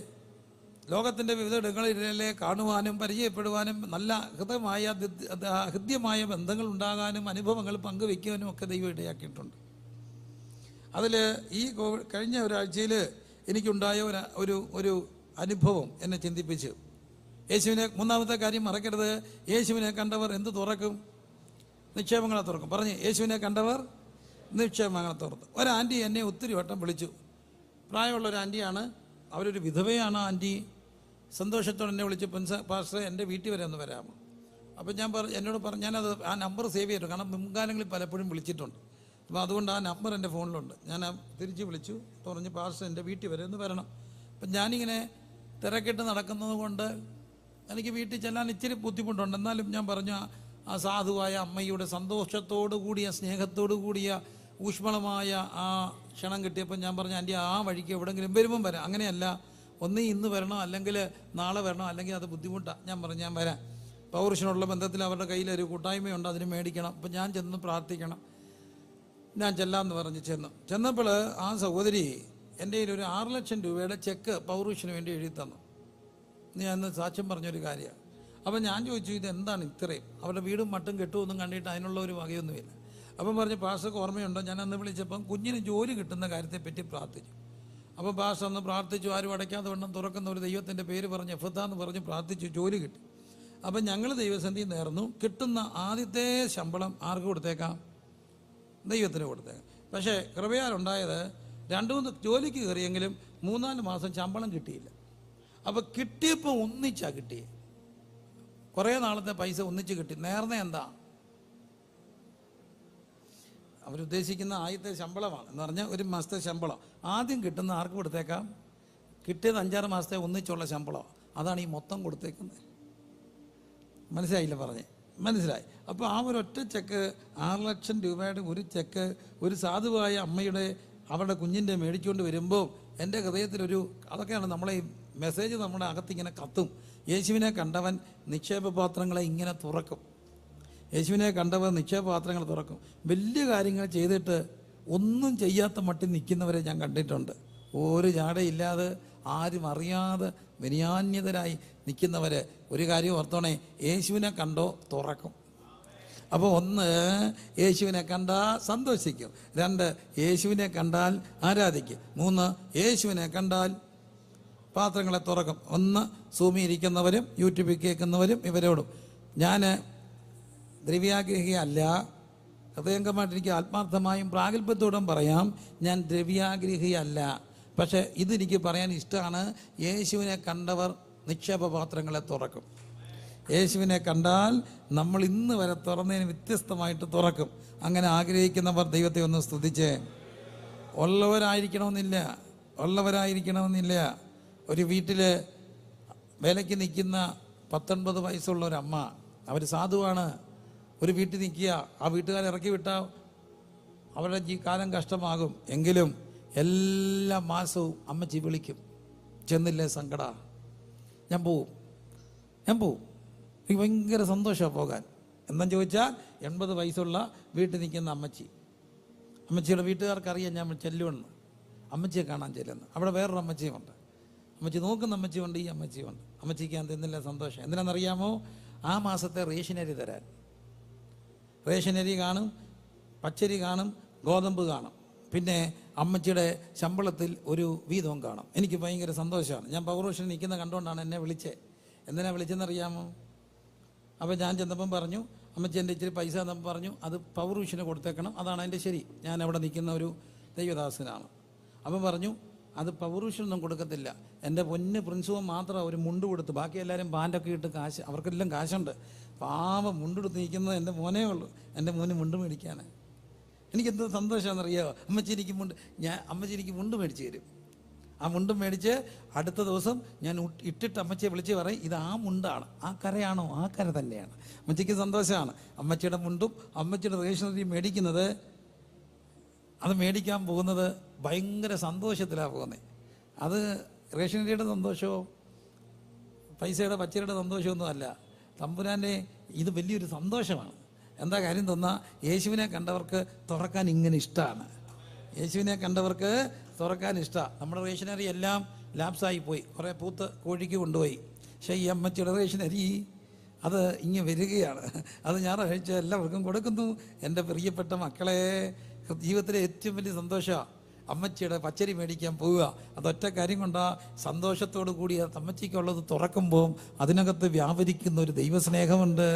ലോകത്തിൻ്റെ വിവിധ ഇടങ്ങളിലെ കാണുവാനും പരിചയപ്പെടുവാനും നല്ല ഹൃദ്യമായ ബന്ധങ്ങൾ ഉണ്ടാകാനും അനുഭവങ്ങൾ പങ്കുവയ്ക്കുവാനും ഒക്കെ ദൈവം ഇടയാക്കിയിട്ടുണ്ട്. അതിൽ ഈ കഴിഞ്ഞ ഒരാഴ്ചയിൽ എനിക്കുണ്ടായ ഒരു അനുഭവം എന്നെ ചിന്തിപ്പിച്ചു. യേശുവിനെ, മൂന്നാമത്തെ കാര്യം മറക്കരുത്, യേശുവിനെ കണ്ടവർ എന്ത് തുറക്കും? നിക്ഷേപങ്ങളെ തുറക്കും. പറഞ്ഞ്, യേശുവിനെ കണ്ടവർ നിക്ഷേപങ്ങളെ തുറന്നു. ഒരു ആൻറ്റി എന്നെ ഒത്തിരി വട്ടം വിളിച്ചു. പ്രായമുള്ള ഒരു ആൻറ്റിയാണ്, അവരൊരു വിധവയാണ്. ആൻറ്റി സന്തോഷത്തോടെ എന്നെ വിളിച്ചു, പാസ്റ്റർ എൻ്റെ വീട്ടിൽ വരെ ഒന്ന് വരാമോ? അപ്പം എന്നോട് പറഞ്ഞു, ഞാനത് ആ നമ്പർ സേവ് ചെയ്തിട്ടു, കാരണം മുൻകാലങ്ങളിൽ പലപ്പോഴും വിളിച്ചിട്ടുണ്ട്. അപ്പോൾ അതുകൊണ്ട് ആ നമ്പർ എൻ്റെ ഫോണിലുണ്ട്. ഞാൻ തിരിച്ച് വിളിച്ചു, പറഞ്ഞ് പാസ്റ്റർ എൻ്റെ വീട്ടിൽ വരെ ഒന്ന് വരണം. അപ്പം ഞാനിങ്ങനെ തിരക്കിട്ട് നടക്കുന്നത് കൊണ്ട് എനിക്ക് വീട്ടിൽ ചെല്ലാൻ ഇച്ചിരി ബുദ്ധിമുട്ടുണ്ട്. എന്നാലും ഞാൻ പറഞ്ഞു, ആ സാധുവായ അമ്മയുടെ സന്തോഷത്തോടു കൂടിയ സ്നേഹത്തോടു കൂടിയ ഊഷ്മളമായ ആ ക്ഷണം കിട്ടിയപ്പോൾ ഞാൻ പറഞ്ഞു, ആൻറ്റി ആ വഴിക്ക് എവിടെയെങ്കിലും വരുമ്പം വരാം. അങ്ങനെയല്ല, ഒന്നീ ഇന്ന് വരണം, അല്ലെങ്കിൽ നാളെ വരണം, അല്ലെങ്കിൽ അത് ബുദ്ധിമുട്ടാണ്. ഞാൻ പറഞ്ഞു, ഞാൻ വരാം. പൗരുഷനുള്ള ബന്ധത്തിൽ അവരുടെ കയ്യിലൊരു കൂട്ടായ്മയുണ്ട്, അതിന് മേടിക്കണം. അപ്പം ഞാൻ ചെന്ന് പ്രാർത്ഥിക്കണം. ഞാൻ ചെല്ലാമെന്ന് പറഞ്ഞ് ചെന്നപ്പോൾ ആ സഹോദരി എൻ്റെ കയ്യിൽ ഒരു 6 ലക്ഷം രൂപയുടെ ചെക്ക് പൗരുഷന് വേണ്ടി എഴുതി തന്നു. ഞാൻ അന്ന് സാക്ഷ്യം പറഞ്ഞൊരു കാര്യമാണ്. അപ്പം ഞാൻ ചോദിച്ചു, ഇതെന്താണ് ഇത്രയും? അവരുടെ വീടും മട്ടും കെട്ടുമൊന്നും കണ്ടിട്ട് അതിനുള്ള ഒരു വകയൊന്നുമില്ല. അപ്പം പറഞ്ഞ്, പാസ്റ്റർക്ക് ഓർമ്മയുണ്ടോ, ഞാൻ അന്ന് വിളിച്ചപ്പം കുഞ്ഞിന് ജോലി കിട്ടുന്ന കാര്യത്തെപ്പറ്റി പ്രാർത്ഥിച്ചു. അപ്പോൾ പാസ്റ്റർ അന്ന് പ്രാർത്ഥിച്ചു, ആരും അടയ്ക്കാതെ വണ്ണം തുറക്കുന്ന ഒരു ദൈവത്തിൻ്റെ പേര് പറഞ്ഞ് എഫത്ത എന്ന് പറഞ്ഞ് പ്രാർത്ഥിച്ചു, ജോലി കിട്ടി. അപ്പം ഞങ്ങൾ ദൈവസന്ധി നേർന്നു, കിട്ടുന്ന ആദ്യത്തെ ശമ്പളം ആർക്ക് കൊടുത്തേക്കാം? ദൈവത്തിന് കൊടുത്തേക്കാം. പക്ഷേ കൃപയാലുണ്ടായത് 2-3 ജോലിക്ക് കയറിയെങ്കിലും 3-4 മാസം ശമ്പളം കിട്ടിയില്ല. അപ്പോൾ കിട്ടിയപ്പോൾ ഒന്നിച്ചാണ് കിട്ടിയേ. കുറേ നാളത്തെ പൈസ ഒന്നിച്ച് കിട്ടി. നേർന്ന എന്താ? അവരുദ്ദേശിക്കുന്ന ആദ്യത്തെ ശമ്പളമാണ് എന്ന് പറഞ്ഞാൽ 1 മാസത്തെ ശമ്പളം ആദ്യം കിട്ടുന്ന ആർക്ക് കൊടുത്തേക്കാം? കിട്ടിയത് 5-6 മാസത്തെ ഒന്നിച്ചുള്ള ശമ്പളം, അതാണ് ഈ മൊത്തം കൊടുത്തേക്കുന്നത്. മനസ്സിലായില്ല പറഞ്ഞേ? മനസ്സിലായി. അപ്പോൾ ആ ഒരൊറ്റ ചെക്ക് 6 ലക്ഷം രൂപയുടെ ഒരു ചെക്ക് ഒരു സാധുവായ അമ്മയുടെ അവരുടെ കുഞ്ഞിൻ്റെ മേടിച്ചുകൊണ്ട് വരുമ്പോൾ എൻ്റെ ഹൃദയത്തിലൊരു, അതൊക്കെയാണ് നമ്മളെ ഈ മെസ്സേജ് നമ്മുടെ അകത്തിങ്ങനെ കത്തും. യേശുവിനെ കണ്ടവൻ നിക്ഷേപപാത്രങ്ങളെ ഇങ്ങനെ തുറക്കും. യേശുവിനെ കണ്ടവൻ നിക്ഷേപപാത്രങ്ങൾ തുറക്കും. വലിയ കാര്യങ്ങൾ ചെയ്തിട്ട് ഒന്നും ചെയ്യാത്ത മട്ടിൽ നിൽക്കുന്നവരെ ഞാൻ കണ്ടിട്ടുണ്ട്. ഒരു ജാടയില്ലാതെ ആരും അറിയാതെ വിനയാന്യതരായി നിൽക്കുന്നവർ. ഒരു കാര്യം ഓർത്തോണേ, യേശുവിനെ കണ്ടോ തുറക്കും. അപ്പോൾ ഒന്ന്, യേശുവിനെ കണ്ടാൽ സന്തോഷിക്കും. 2, യേശുവിനെ കണ്ടാൽ ആരാധിക്കും. 3, യേശുവിനെ കണ്ടാൽ പാത്രങ്ങളെ തുറക്കും. 1, സൂമി ഇരിക്കുന്നവരും യൂട്യൂബിൽ കേൾക്കുന്നവരും ഇവരോടും ഞാൻ ദ്രവ്യാഗ്രഹിയല്ല, ഹൃദയംഗമായിട്ട് എനിക്ക് ആത്മാർത്ഥമായും പ്രാഗൽഭ്യത്തോടും പറയാം, ഞാൻ ദ്രവ്യാഗ്രഹിയല്ല. പക്ഷേ ഇതെനിക്ക് പറയാൻ ഇഷ്ടമാണ്. യേശുവിനെ കണ്ടവർ നിക്ഷേപപാത്രങ്ങളെ തുറക്കും. യേശുവിനെ കണ്ടാൽ നമ്മൾ ഇന്ന് വരെ തുറന്നതിന് വ്യത്യസ്തമായിട്ട് തുറക്കും. അങ്ങനെ ആഗ്രഹിക്കുന്നവർ ദൈവത്തെ ഒന്ന് സ്തുതിച്ചേ. ഉള്ളവരായിരിക്കണമെന്നില്ല. ഒരു വീട്ടിൽ വിലയ്ക്ക് നിൽക്കുന്ന 19 വയസ്സുള്ള ഒരമ്മ, അവർ സാധുവാണ്, ഒരു വീട്ടിൽ നിൽക്കുക. ആ വീട്ടുകാരെ ഇറക്കി വിട്ടാൽ അവരുടെ കാലം കഷ്ടമാകും. എങ്കിലും എല്ലാ മാസവും അമ്മച്ചി വിളിക്കും, ചെന്നില്ലേ സങ്കട, ഞാൻ പോവും. എനിക്ക് ഭയങ്കര സന്തോഷമാണ് പോകാൻ. എന്താണെന്ന് ചോദിച്ചാൽ 80 വയസ്സുള്ള വീട്ടിൽ നിൽക്കുന്ന അമ്മച്ചിയുടെ വീട്ടുകാർക്കറിയാം ഞാൻ ചെല്ലുമെന്ന്. അമ്മച്ചിയെ കാണാൻ ചെല്ലുന്നു. അവിടെ വേറൊരു അമ്മച്ചിയുമുണ്ട്. അമ്മച്ചി നോക്കുന്ന അമ്മച്ചിയുണ്ട്, ഈ അമ്മച്ചിയുണ്ട്. അമ്മച്ചിക്ക് എന്തില്ല സന്തോഷം. എന്തിനാണെന്നറിയാമോ? ആ മാസത്തെ റേഷനരി തരാൻ. റേഷനരി കാണും, പച്ചരി കാണും, ഗോതമ്പ് കാണും. പിന്നെ അമ്മച്ചിയുടെ ശമ്പളത്തിൽ ഒരു വീതവും കാണും. എനിക്ക് ഭയങ്കര സന്തോഷമാണ്. ഞാൻ പൗരോഷന് നിൽക്കുന്ന കണ്ടുകൊണ്ടാണ് എന്നെ വിളിച്ചത്. എന്തിനാണ് വിളിച്ചെന്നറിയാമോ? അപ്പോൾ ഞാൻ ചെന്നപ്പം പറഞ്ഞു, അമ്മച്ചി എൻ്റെ ഇച്ചിരി പൈസ എന്നപ്പം പറഞ്ഞു, അത് പൗരൂഷിന് കൊടുത്തേക്കണം, അതാണ് എൻ്റെ ശരി. ഞാൻ അവിടെ നിൽക്കുന്ന ഒരു ദൈവദാസനാണ്. അപ്പം പറഞ്ഞു, അത് പൗരൂഷിനൊന്നും കൊടുക്കത്തില്ല, എൻ്റെ പൊന്ന് പ്രിൻസുവൻ മാത്രം ഒരു മുണ്ട് കൊടുത്ത്, ബാക്കി എല്ലാവരും പാൻ്റൊക്കെ ഇട്ട് കാശ്, അവർക്കെല്ലാം കാശുണ്ട്. പാവം മുണ്ടെടുത്ത് നിൽക്കുന്നത് എൻ്റെ മോനേ ഉള്ളൂ. എൻ്റെ മോന് മുണ്ട് മേടിക്കാൻ എനിക്കെന്ത് സന്തോഷമാണെന്നറിയാമോ? അമ്മച്ചി എനിക്ക് മുണ്ട് മേടിച്ച് തരും. ആ മുണ്ടും മേടിച്ച് അടുത്ത ദിവസം ഞാൻ ഇട്ടിട്ട് അമ്മച്ചിയെ വിളിച്ച് പറയും, ഇത് ആ മുണ്ടാണ്. ആ കരയാണോ? ആ കര തന്നെയാണ്. അമ്മച്ചിക്ക് സന്തോഷമാണ്. അമ്മച്ചിയുടെ മുണ്ടും അമ്മച്ചിയുടെ റേഷനറി മേടിക്കുന്നത്, അത് മേടിക്കാൻ പോകുന്നത് ഭയങ്കര സന്തോഷത്തിലാണ് പോകുന്നത്. അത് റേഷനറിയുടെ സന്തോഷമോ പൈസയുടെ പച്ചരിയുടെ സന്തോഷമൊന്നും അല്ല. തമ്പുരാൻ്റെ ഇത് വലിയൊരു സന്തോഷമാണ്. എന്താ കാര്യം തന്നാൽ, യേശുവിനെ കണ്ടവർക്ക് തുറക്കാൻ ഇങ്ങനെ ഇഷ്ടമാണ്. യേശുവിനെ കണ്ടവർക്ക് തുറക്കാൻ ഇഷ്ടമാണ്. നമ്മുടെ റേഷനറി എല്ലാം ലാപ്സായി പോയി, കുറേ പൂത്ത് കോഴിക്ക് കൊണ്ടുപോയി. പക്ഷേ ഈ അമ്മച്ചിയുടെ റേഷനരി അത് ഇങ്ങനെ വരികയാണ്. അത് ഞായറാഴ്ച എല്ലാവർക്കും കൊടുക്കുന്നു. എൻ്റെ പ്രിയപ്പെട്ട മക്കളെ, ജീവിതത്തിലെ ഏറ്റവും വലിയ സന്തോഷമാണ് അമ്മച്ചിയുടെ പച്ചരി മേടിക്കാൻ പോവുക. അതൊറ്റ കാര്യം കൊണ്ടാണ് സന്തോഷത്തോടു കൂടി അമ്മച്ചിക്കുള്ളത് തുറക്കുമ്പോൾ അതിനകത്ത് വ്യാപരിക്കുന്ന ഒരു ദൈവസ്നേഹമുണ്ട്.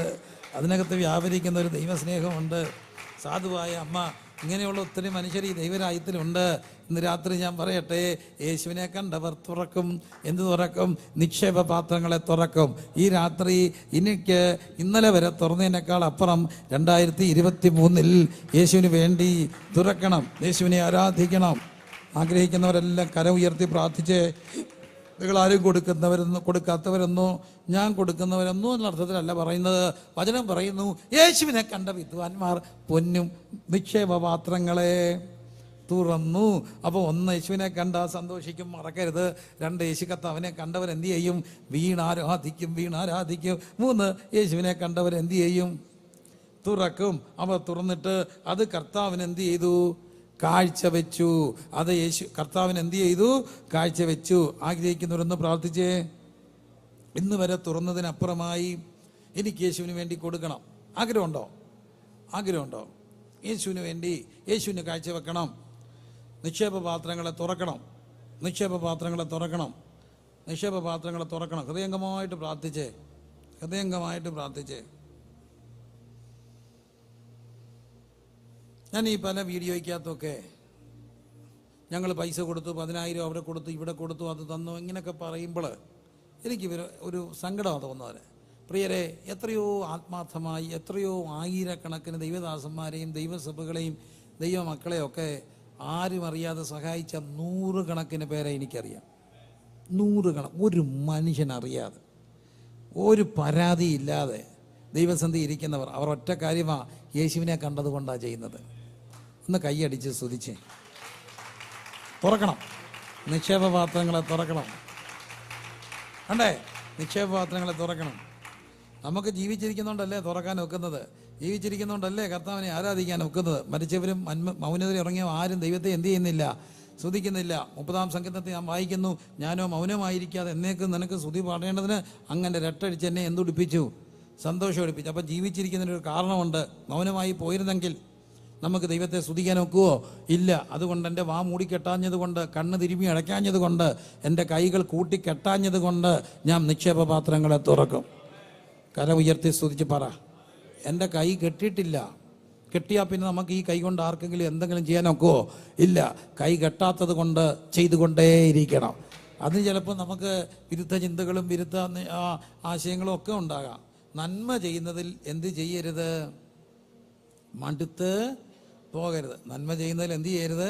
സാധുവായ അമ്മ, ഇങ്ങനെയുള്ള ഒത്തിരി മനുഷ്യർ ഈ ദൈവരാജ്യത്തിലുണ്ട്. ഇന്ന് രാത്രി ഞാൻ പറയട്ടെ, യേശുവിനെ കണ്ടവർ തുറക്കും. എന്ത് തുറക്കും? നിക്ഷേപ പാത്രങ്ങളെ തുറക്കും. ഈ രാത്രി എനിക്ക് ഇന്നലെ വരെ തുറന്നതിനേക്കാൾ അപ്പുറം 2023 യേശുവിന് വേണ്ടി തുറക്കണം. യേശുവിനെ ആരാധിക്കണം. ആഗ്രഹിക്കുന്നവരെല്ലാം കരം ഉയർത്തി പ്രാർത്ഥിച്ച്, നിങ്ങളാരും കൊടുക്കാത്തവരെന്നോ ഞാൻ കൊടുക്കുന്നവരെന്നോ എന്ന അർത്ഥത്തിലല്ല പറയുന്നത്. വചനം പറയുന്നു, യേശുവിനെ കണ്ട വിദ്വാൻമാർ പൊന്നും നിക്ഷേപപാത്രങ്ങളെ തുറന്നു. അപ്പോൾ 1, യേശുവിനെ കണ്ട സന്തോഷിക്കും, മറക്കരുത്. 2, യേശു കർത്താവിനെ കണ്ടവരെന്ത് ചെയ്യും? വീണാരാധിക്കും. 3, യേശുവിനെ കണ്ടവരെന്ത് ചെയ്യും? തുറക്കും. അപ്പോൾ തുറന്നിട്ട് അത് കർത്താവിന് എന്ത് ചെയ്തു? കാഴ്ചവെച്ചു. അത് കർത്താവിന് എന്ത് ചെയ്തു? കാഴ്ചവെച്ചു. ആഗ്രഹിക്കുന്നവരൊന്ന് പ്രാർത്ഥിച്ചേ. ഇന്ന് വരെ തുറന്നതിനപ്പുറമായി എനിക്ക് യേശുവിന് വേണ്ടി കൊടുക്കണം. ആഗ്രഹമുണ്ടോ? യേശുവിന് വേണ്ടി, യേശുവിന് കാഴ്ചവെക്കണം. നിക്ഷേപപാത്രങ്ങളെ തുറക്കണം. ഹൃദയംഗമായിട്ട് പ്രാർത്ഥിച്ചേ. ഞാൻ ഈ പല വീഡിയോയ്ക്കകത്തൊക്കെ ഞങ്ങൾ പൈസ കൊടുത്തു, 10,000 അവിടെ കൊടുത്തു, ഇവിടെ കൊടുത്തു, അത് തന്നു, ഇങ്ങനെയൊക്കെ പറയുമ്പോൾ എനിക്ക് ഒരു സങ്കടമാണ് തോന്നുന്നത്. പ്രിയരെ, എത്രയോ ആത്മാർത്ഥമായി എത്രയോ ആയിരക്കണക്കിന് ദൈവദാസന്മാരെയും ദൈവസഭകളെയും ദൈവമക്കളെയൊക്കെ ആരും അറിയാതെ സഹായിച്ച 100 കണക്കിന് പേരെ എനിക്കറിയാം. 100 ഒരു മനുഷ്യനറിയാതെ, ഒരു പരാതിയില്ലാതെ ദൈവസന്ധി ഇരിക്കുന്നവർ. അവർ ഒറ്റ കാര്യമാണ്, യേശുവിനെ കണ്ടതുകൊണ്ടാണ് ചെയ്യുന്നത്. ഒന്ന് കൈയടിച്ച് സ്തുതിച്ച് തുറക്കണം. നിക്ഷേപപാത്രങ്ങളെ തുറക്കണം. കണ്ടേ, നിക്ഷേപപാത്രങ്ങളെ തുറക്കണം. നമുക്ക് ജീവിച്ചിരിക്കുന്നുണ്ടല്ലേ തുറക്കാൻ ഒക്കുന്നത്, ജീവിച്ചിരിക്കുന്നുണ്ടല്ലേ കർത്താവിനെ ആരാധിക്കാൻ ഒക്കുന്നത്. മരിച്ചവരും മൗനതയിൽ ഇറങ്ങിയ ആരും ദൈവത്തെ എന്ത് ചെയ്യുന്നില്ല, സ്തുതിക്കുന്നില്ല. 30-ാം സങ്കീർത്തനത്തിൽ ഞാൻ വായിക്കുന്നു, ഞാനോ മൗനമായിരിക്കാതെ എന്നേക്കും നിനക്ക് സ്തുതി പാടേണ്ടതിന് അങ്ങനെ രട്ടടിച്ച് എന്നെ എന്തുടിപ്പിച്ചു, സന്തോഷം ഒടിപ്പിച്ചു. അപ്പം ജീവിച്ചിരിക്കുന്നതിനൊരു കാരണമുണ്ട്. മൗനമായി പോയിരുന്നെങ്കിൽ നമുക്ക് ദൈവത്തെ സ്തുതിക്കാൻ ഒക്കുവോ? ഇല്ല. അതുകൊണ്ട് എൻ്റെ വാ മൂടിക്കെട്ടാഞ്ഞത് കൊണ്ട്, കണ്ണ് തിരുമ്മി അടയ്ക്കാഞ്ഞത് കൊണ്ട്, എൻ്റെ കൈകൾ കൂട്ടിക്കെട്ടാഞ്ഞത് കൊണ്ട് ഞാൻ നിക്ഷേപപാത്രങ്ങളെ തുറക്കും. കര ഉയർത്തി സ്തുതിച്ച് പറ, എൻ്റെ കൈ കെട്ടിയിട്ടില്ല. കെട്ടിയാൽ പിന്നെ നമുക്ക് ഈ കൈ കൊണ്ട് ആർക്കെങ്കിലും എന്തെങ്കിലും ചെയ്യാനൊക്കുവോ? ഇല്ല. കൈ കെട്ടാത്തത് കൊണ്ട് ചെയ്തുകൊണ്ടേയിരിക്കണം. അതിന് ചിലപ്പോൾ നമുക്ക് വിരുദ്ധ ചിന്തകളും വിരുദ്ധ ആശയങ്ങളും ഒക്കെ ഉണ്ടാകാം. നന്മ ചെയ്യുന്നതിൽ എന്ത് ചെയ്യരുത്? മടുത്ത് പോകരുത്. നന്മ ചെയ്യുന്നതിൽ എന്ത് ചെയ്യരുത്?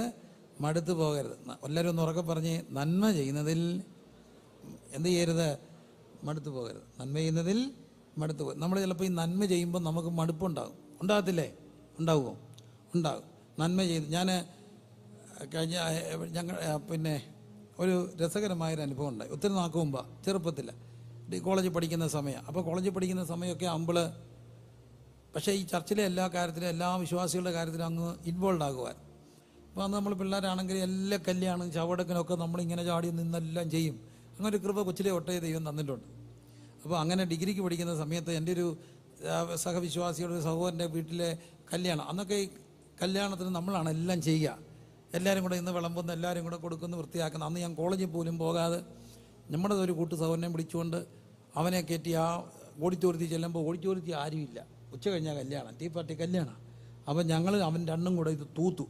മടുത്ത് പോകരുത്. എല്ലാവരും ഒന്ന് ഉറക്കെ പറഞ്ഞ്, നന്മ ചെയ്യുന്നതിൽ എന്ത് ചെയ്യരുത്? മടുത്ത് പോകരുത്. നന്മ ചെയ്യുന്നതിൽ മടുത്ത് പോകും. നമ്മൾ ചിലപ്പോൾ ഈ നന്മ ചെയ്യുമ്പോൾ നമുക്ക് മടുപ്പുണ്ടാകും. ഉണ്ടാകത്തില്ലേ? ഉണ്ടാകുമോ? ഉണ്ടാകും. നന്മ ചെയ്ത് ഞാൻ പിന്നെ ഒരു രസകരമായൊരു അനുഭവം ഉണ്ടായി. ഒത്തിരി നാൾക്ക് മുമ്പാണ്, ചെറുപ്പത്തിൽ കോളേജിൽ പഠിക്കുന്ന സമയം. അപ്പോൾ കോളേജിൽ പഠിക്കുന്ന സമയമൊക്കെ ആകുമ്പോൾ, പക്ഷേ ഈ ചർച്ചിലെ എല്ലാ കാര്യത്തിലും, എല്ലാ വിശ്വാസികളുടെ കാര്യത്തിലും അങ്ങ് ഇൻവോൾവ് ആകുവാൻ. അപ്പോൾ അന്ന് നമ്മൾ പിള്ളേരാണെങ്കിൽ എല്ലാ കല്യാണം ചവടക്കിനൊക്കെ നമ്മളിങ്ങനെ ചാടി നിന്നെല്ലാം ചെയ്യും. അങ്ങനെ ഒരു കൃപ കൊച്ചിലെ ഒട്ടേ ദൈവം തന്നിട്ടുണ്ട്. അപ്പോൾ അങ്ങനെ ഡിഗ്രിക്ക് പഠിക്കുന്ന സമയത്ത് എൻ്റെ ഒരു സഹവിശ്വാസിയുടെ ഒരു സഹോദരൻ്റെ വീട്ടിലെ കല്യാണം. അന്നൊക്കെ ഈ കല്യാണത്തിന് നമ്മളാണ് എല്ലാം ചെയ്യുക. എല്ലാവരും കൂടെ ഇന്ന് വിളമ്പുന്ന, എല്ലാവരും കൂടെ കൊടുക്കുന്ന, വൃത്തിയാക്കുന്ന. അന്ന് ഞാൻ കോളേജിൽ പോലും പോകാതെ നമ്മുടെ ഒരു കൂട്ട് സഹോദരനെ വിളിച്ചുകൊണ്ട് അവനെ കയറ്റി ആ ഓഡിറ്റോറിയത്തിൽ ചെല്ലുമ്പോൾ ഓഡിറ്റോറിയത്തിൽ ആരുമില്ല. ഉച്ച കഴിഞ്ഞാൽ കല്യാണം, ടീ പാർട്ടി കല്യാണം. അപ്പം ഞങ്ങൾ അവൻ രണ്ടും കൂടെ ഇത് തൂത്ത്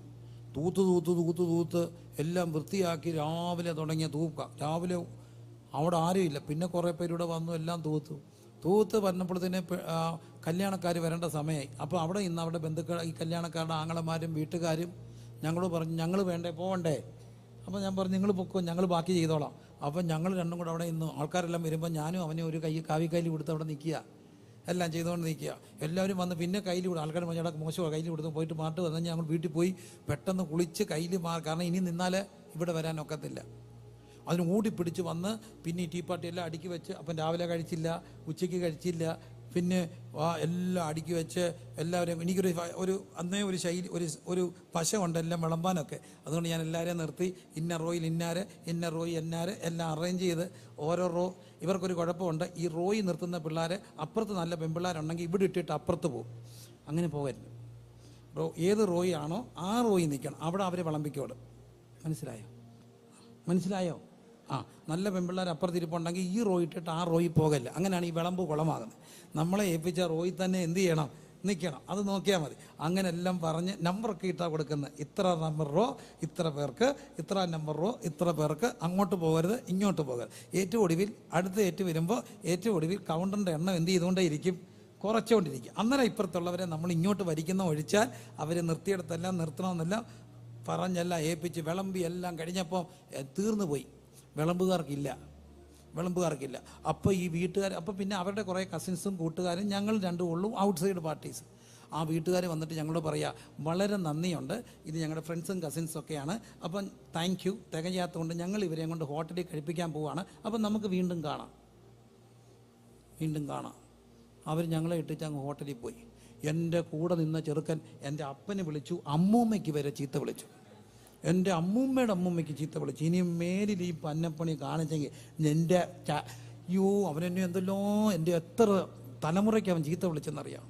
എല്ലാം വൃത്തിയാക്കി രാവിലെ തുടങ്ങിയ തൂക്കാം. രാവിലെ അവിടെ ആരുമില്ല. പിന്നെ കുറേ പേരൂടെ വന്നു, എല്ലാം തൂത്ത് പറഞ്ഞപ്പോഴത്തേനെ കല്യാണക്കാർ വരേണ്ട സമയമായി. അപ്പോൾ അവിടെ ഇന്ന് അവിടെ ബന്ധുക്കൾ, ഈ കല്യാണക്കാരുടെ ആങ്ങളമാരും വീട്ടുകാരും ഞങ്ങളോട് പറഞ്ഞു, ഞങ്ങൾ വേണ്ടേ പോകണ്ടേ? അപ്പോൾ ഞാൻ പറഞ്ഞു, നിങ്ങൾ പൊക്കോ, ഞങ്ങൾ ബാക്കി ചെയ്തോളാം. അപ്പം ഞങ്ങൾ രണ്ടും കൂടെ അവിടെ ഇന്ന് ആൾക്കാരെല്ലാം വരുമ്പോൾ ഞാനും അവനെ ഒരു കാവിക്കൈലി കൊടുത്ത് അവിടെ നിൽക്കുക, എല്ലാം ചെയ്തുകൊണ്ട് നിൽക്കുക. എല്ലാവരും വന്ന് പിന്നെ കയ്യിൽ കൊടുക്കും. ആൾക്കാർ മഞ്ഞടക്ക് മോശമാണ്, കയ്യിൽ കൊടുത്ത് പോയിട്ട് മാട്ട് വന്നാൽ ഞങ്ങൾ വീട്ടിൽ പോയി പെട്ടെന്ന് കുളിച്ച് കയ്യിൽ കാരണം ഇനി നിന്നാൽ ഇവിടെ വരാനൊക്കത്തില്ല. അതിന് ഓടിപ്പിടിച്ച് വന്ന് പിന്നെ ഈ ടീ പാർട്ടിയെല്ലാം അടുക്കി വെച്ച്, അപ്പം രാവിലെ കഴിച്ചില്ല, ഉച്ചയ്ക്ക് കഴിച്ചില്ല, പിന്നെ എല്ലാം അടുക്കി വെച്ച് എല്ലാവരെയും. എനിക്കൊരു അന്നേ ഒരു ശൈലി, ഒരു പശമുണ്ട് എല്ലാം വിളമ്പാനൊക്കെ. അതുകൊണ്ട് ഞാൻ എല്ലാവരെയും നിർത്തി, ഇന്ന റോയിൽ ഇന്നാര്, ഇന്ന റോയി എന്നാര് എല്ലാം അറേഞ്ച് ചെയ്ത് ഓരോ റോ. ഇവർക്കൊരു കുഴപ്പമുണ്ട്, ഈ റോയി നിർത്തുന്ന പിള്ളേർ അപ്പുറത്ത് നല്ല പെൺപിള്ളേരുണ്ടെങ്കിൽ ഇവിടെ ഇട്ടിട്ട് അപ്പുറത്ത് പോകും. അങ്ങനെ പോകരുത്. ഏത് റോയി ആണോ ആ റോയി നിൽക്കണം, അവിടെ അവരെ വിളമ്പിക്കോട്. മനസ്സിലായോ? നല്ല പെൺപിള്ളേർ അപ്പുറത്തിരിപ്പുണ്ടെങ്കിൽ ഈ റോയി ഇട്ടിട്ട് ആ റോയി പോകല്ല. അങ്ങനെയാണ് ഈ വിളമ്പ് കുളമാകുന്നത്. നമ്മളെ ഏൽപ്പിച്ച റോയി തന്നെ എന്ത് ചെയ്യണം? നിൽക്കണം. അത് നോക്കിയാൽ മതി. അങ്ങനെ എല്ലാം പറഞ്ഞ് നമ്പറൊക്കെ ഇട്ടാൽ കൊടുക്കുന്നത്. ഇത്ര നമ്പർ റോ ഇത്ര പേർക്ക്, ഇത്ര നമ്പർ റോ ഇത്ര പേർക്ക്, അങ്ങോട്ട് പോകരുത് ഇങ്ങോട്ട് പോകരുത്. ഏറ്റവും ഒടുവിൽ അടുത്ത വരുമ്പോൾ ഏറ്റവും ഒടുവിൽ കൗണ്ടറിൻ്റെ എണ്ണം എന്ത് ചെയ്തുകൊണ്ടേ ഇരിക്കും? കുറച്ചുകൊണ്ടിരിക്കും. അന്നേരം ഇപ്പുറത്തുള്ളവരെ നമ്മൾ ഇങ്ങോട്ട് വരിക്കുന്ന ഒഴിച്ചാൽ അവർ നിർത്തിയിടത്തെല്ലാം നിർത്തണമെന്നെല്ലാം പറഞ്ഞെല്ലാം ഏൽപ്പിച്ച് വിളമ്പി എല്ലാം കഴിഞ്ഞപ്പോൾ തീർന്നു പോയി. വിളമ്പുകാർക്കില്ല. അപ്പോൾ ഈ വീട്ടുകാർ, അപ്പോൾ പിന്നെ അവരുടെ കുറേ കസിൻസും കൂട്ടുകാരും ഞങ്ങൾ രണ്ടും ഉള്ളൂ ഔട്ട്സൈഡ് പാർട്ടീസ്. ആ വീട്ടുകാർ വന്നിട്ട് ഞങ്ങളോട് പറയുക, വളരെ നന്ദിയുണ്ട്, ഇത് ഞങ്ങളുടെ ഫ്രണ്ട്സും കസിൻസും ഒക്കെയാണ്, അപ്പം താങ്ക് യു, തികയാത്തതുകൊണ്ട് ഞങ്ങൾ ഇവരെയും കൊണ്ട് ഹോട്ടലിൽ കഴിപ്പിക്കാൻ പോവുകയാണ്, അപ്പം നമുക്ക് വീണ്ടും കാണാം. അവർ ഞങ്ങളെ ഇട്ടിട്ട് അങ്ങ് ഹോട്ടലിൽ പോയി. എൻ്റെ കൂടെ നിന്ന ചെറുക്കൻ എൻ്റെ അപ്പനെ വിളിച്ചു, അമ്മൂമ്മയ്ക്ക് വരെ ചീത്ത വിളിച്ചു. എൻ്റെ അമ്മൂമ്മയുടെ അമ്മൂമ്മയ്ക്ക് ചീത്ത വിളിച്ചു. ഇനി മേലിൽ ഈ പന്നപ്പണി കാണിച്ചെങ്കിൽ എൻ്റെ അവനെന്നെ എന്തല്ലോ, എൻ്റെ എത്ര തലമുറയ്ക്ക് അവൻ ചീത്ത വിളിച്ചെന്നറിയാം.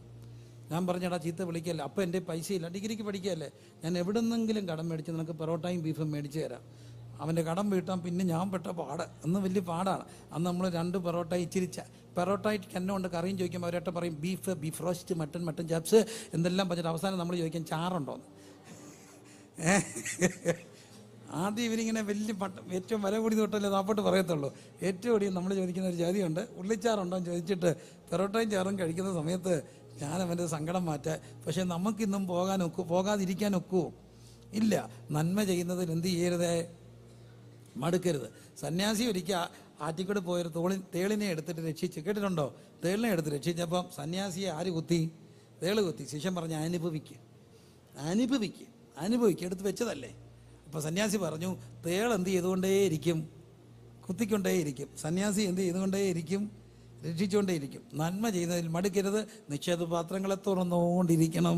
ഞാൻ പറഞ്ഞടാ ചീത്ത വിളിക്കല്ല, അപ്പം എൻ്റെ പൈസയില്ല, ഡിഗ്രിക്ക് പഠിക്കുകയല്ലേ, ഞാൻ എവിടെ നിന്നെങ്കിലും കടം മേടിച്ച് നിനക്ക് പൊറോട്ടയും ബീഫും മേടിച്ച് തരാം. അവൻ്റെ കടം വീട്ടാൻ പിന്നെ ഞാൻ പെട്ട പാട്, അന്ന് വലിയ പാടാണ്. അന്ന് നമ്മൾ 2 പൊറോട്ട ഇച്ചിരിച്ച പൊറോട്ടയ്ക്ക് എന്നെ കൊണ്ട് കറിയും ചോദിക്കുമ്പോൾ അവരൊക്കെ പറയും ബീഫ് റോസ്റ്റ്, മട്ടൻ ചാപ്സ് എന്തെല്ലാം പറഞ്ഞിട്ട് അവസാനം നമ്മൾ ചോദിക്കും ചാറുണ്ടോന്ന്. ആദ്യം ഇവരിങ്ങനെ വലിയ ഏറ്റവും വില കൂടി തൊട്ടല്ലേ താപ്പോട്ട് പറയത്തുള്ളൂ. ഏറ്റവും കൂടി നമ്മൾ ചോദിക്കുന്ന ഒരു ജാതിയുണ്ട്, ഉള്ളിച്ചാറുണ്ടോ എന്ന് ചോദിച്ചിട്ട് പൊറോട്ടയും ചാറും കഴിക്കുന്ന സമയത്ത് ഞാൻ അവൻ്റെ സങ്കടം മാറ്റാം. പക്ഷെ നമുക്കിന്നും പോകാതിരിക്കാൻ ഒക്കുമോ? ഇല്ല. നന്മ ചെയ്യുന്നതിൽ എന്ത് ചെയ്യരുതേ? മടുക്കരുത്. സന്യാസി ഒരിക്കൽ ആറ്റിക്കൂടെ പോയൊരു തേളിനെ എടുത്തിട്ട് രക്ഷിച്ച്, കേട്ടിട്ടുണ്ടോ? തേളിനെ എടുത്ത് രക്ഷിച്ചപ്പം സന്യാസിയെ ആര് കുത്തി? തേള് കുത്തി. ശിഷ്യൻ പറഞ്ഞ് അനുഭവിക്കുക എടുത്ത് വെച്ചതല്ലേ. അപ്പോൾ സന്യാസി പറഞ്ഞു, തേൾ എന്ത് ചെയ്തുകൊണ്ടേയിരിക്കും? കുത്തിക്കൊണ്ടേയിരിക്കും. സന്യാസി എന്ത് ചെയ്തുകൊണ്ടേയിരിക്കും? രക്ഷിച്ചുകൊണ്ടേയിരിക്കും. നന്മ ചെയ്യുന്നതിൽ മടുക്കരുത്. നിക്ഷേപ പാത്രങ്ങളെ തുറന്നുകൊണ്ടിരിക്കണം.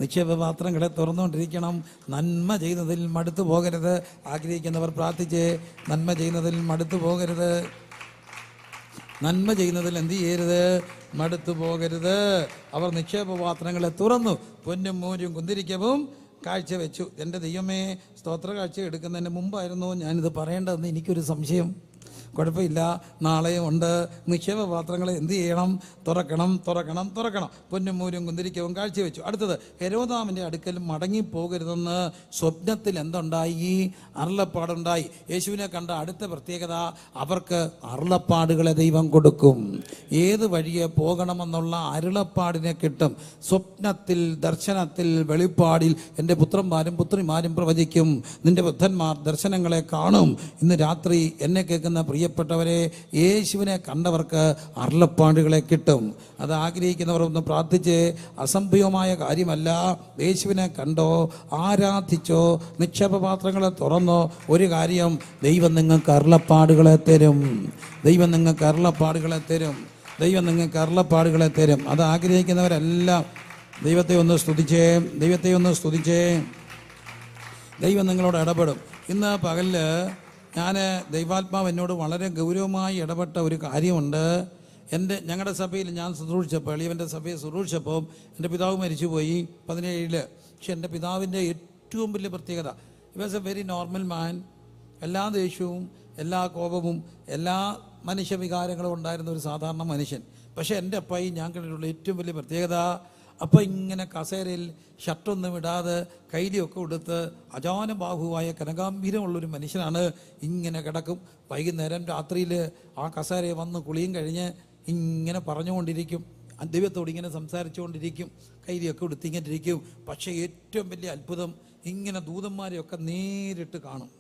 നിക്ഷേപ പാത്രങ്ങളെ തുറന്നുകൊണ്ടിരിക്കണം. നന്മ ചെയ്യുന്നതിൽ മടുത്തു പോകരുത്. ആഗ്രഹിക്കുന്നവർ പ്രാർത്ഥിച്ച് നന്മ ചെയ്യുന്നതിൽ മടുത്തു പോകരുത്. നന്മ ചെയ്യുന്നതിൽ എന്ത് ചെയ്യരുത്? മടുത്തു പോകരുത്. അവർ നിക്ഷേപ പാത്രങ്ങളെ തുറന്നു പൊന്നും മൂരും കുന്തിരിക്കവും കാഴ്ചവെച്ചു. എൻ്റെ ദൈവമേ, സ്തോത്ര കാഴ്ച എടുക്കുന്നതിന് മുമ്പായിരുന്നു ഞാനിത് പറയേണ്ടതെന്ന് എനിക്കൊരു സംശയം. കുഴപ്പമില്ല, നാളെയും ഉണ്ട്. നിക്ഷേപ പാത്രങ്ങളെ എന്ത് ചെയ്യണം? തുറക്കണം, തുറക്കണം, തുറക്കണം. പൊന്നും മൂരും കുന്തിരിക്കവും കാഴ്ചവെച്ചു. അടുത്തത്, ഹെരോദാമിൻ്റെ അടുക്കൽ മടങ്ങിപ്പോകരുതെന്ന് സ്വപ്നത്തിൽ എന്തുണ്ടായി? അരുളപ്പാടുണ്ടായി. യേശുവിനെ കണ്ട അടുത്ത പ്രത്യേകത, അവർക്ക് അരുളപ്പാടുകളെ ദൈവം കൊടുക്കും. ഏത് വഴിയെ പോകണമെന്നുള്ള അരുളപ്പാടിനെ കിട്ടും. സ്വപ്നത്തിൽ, ദർശനത്തിൽ, വെളിപ്പാടിൽ എൻ്റെ പുത്രന്മാരും പുത്രിമാരും പ്രവചിക്കും. നിന്റെ ബുദ്ധന്മാർ ദർശനങ്ങളെ കാണും. ഇന്ന് രാത്രി എന്നെ കേൾക്കുന്ന പ്രിയപ്പെട്ടവരെ, യേശുവിനെ കണ്ടവർക്ക് അരുളപ്പാടുകളെ കിട്ടും. അത് ആഗ്രഹിക്കുന്നവർ ഒന്ന് പ്രാർത്ഥിച്ച്, അസംഭവമായ കാര്യമല്ല. യേശുവിനെ കണ്ടോ, ആരാധിച്ചോ, നിക്ഷേപപാത്രങ്ങളെ തുറന്നോ, ഒരു കാര്യം, ദൈവം നിങ്ങൾക്ക് അരുളപ്പാടുകളെ തരും. ദൈവം നിങ്ങൾക്ക് അരുളപ്പാടുകളെ തരും. ദൈവം നിങ്ങൾക്ക് അരുളപ്പാടുകളെ തരും. അത് ആഗ്രഹിക്കുന്നവരെല്ലാം ദൈവത്തെ ഒന്ന് സ്തുതിച്ചേ, ദൈവത്തെ ഒന്ന് സ്തുതിച്ചേ. ദൈവം നിങ്ങളോട് ഇടപെടും. ഇന്ന് പകലിൽ ദൈവാത്മാവ് എന്നോട് വളരെ ഗൗരവമായി ഇടപെട്ട ഒരു കാര്യമുണ്ട്. ഞങ്ങളുടെ സഭയിൽ ഞാൻ ശുശ്രൂഷിച്ചപ്പോൾ, എളിയവൻ്റെ സഭയെ ശുശ്രൂഷിച്ചപ്പോൾ എൻ്റെ പിതാവ് മരിച്ചുപോയി 17. പക്ഷെ എൻ്റെ പിതാവിൻ്റെ ഏറ്റവും വലിയ പ്രത്യേകത, he was a very normal man. എല്ലാ ദേഷ്യവും, എല്ലാ കോപവും, എല്ലാ മനുഷ്യവികാരങ്ങളും ഉണ്ടായിരുന്ന ഒരു സാധാരണ മനുഷ്യൻ. പക്ഷേ എൻ്റെ അപ്പായി ഞാൻ കണ്ടിട്ടുള്ള ഏറ്റവും വലിയ പ്രത്യേകത, അപ്പം ഇങ്ങനെ കസേരയിൽ ഷർട്ടൊന്നും ഇടാതെ കൈലിയൊക്കെ കൊടുത്ത് അജാനബാഹുവായ കനകാംബീരമുള്ളൊരു മനുഷ്യനാണ്. ഇങ്ങനെ കിടക്കും. വൈകുന്നേരം രാത്രിയിൽ ആ കസേരയെ വന്ന് കുളിയും കഴിഞ്ഞ് ഇങ്ങനെ പറഞ്ഞുകൊണ്ടിരിക്കും. ദൈവത്തോട് ഇങ്ങനെ സംസാരിച്ചുകൊണ്ടിരിക്കും. കൈലിയൊക്കെ കൊടുത്തിങ്ങിട്ടിരിക്കും. പക്ഷേ ഏറ്റവും വലിയ അത്ഭുതം, ഇങ്ങനെ ദൂതന്മാരെയൊക്കെ നേരിട്ട് കാണും.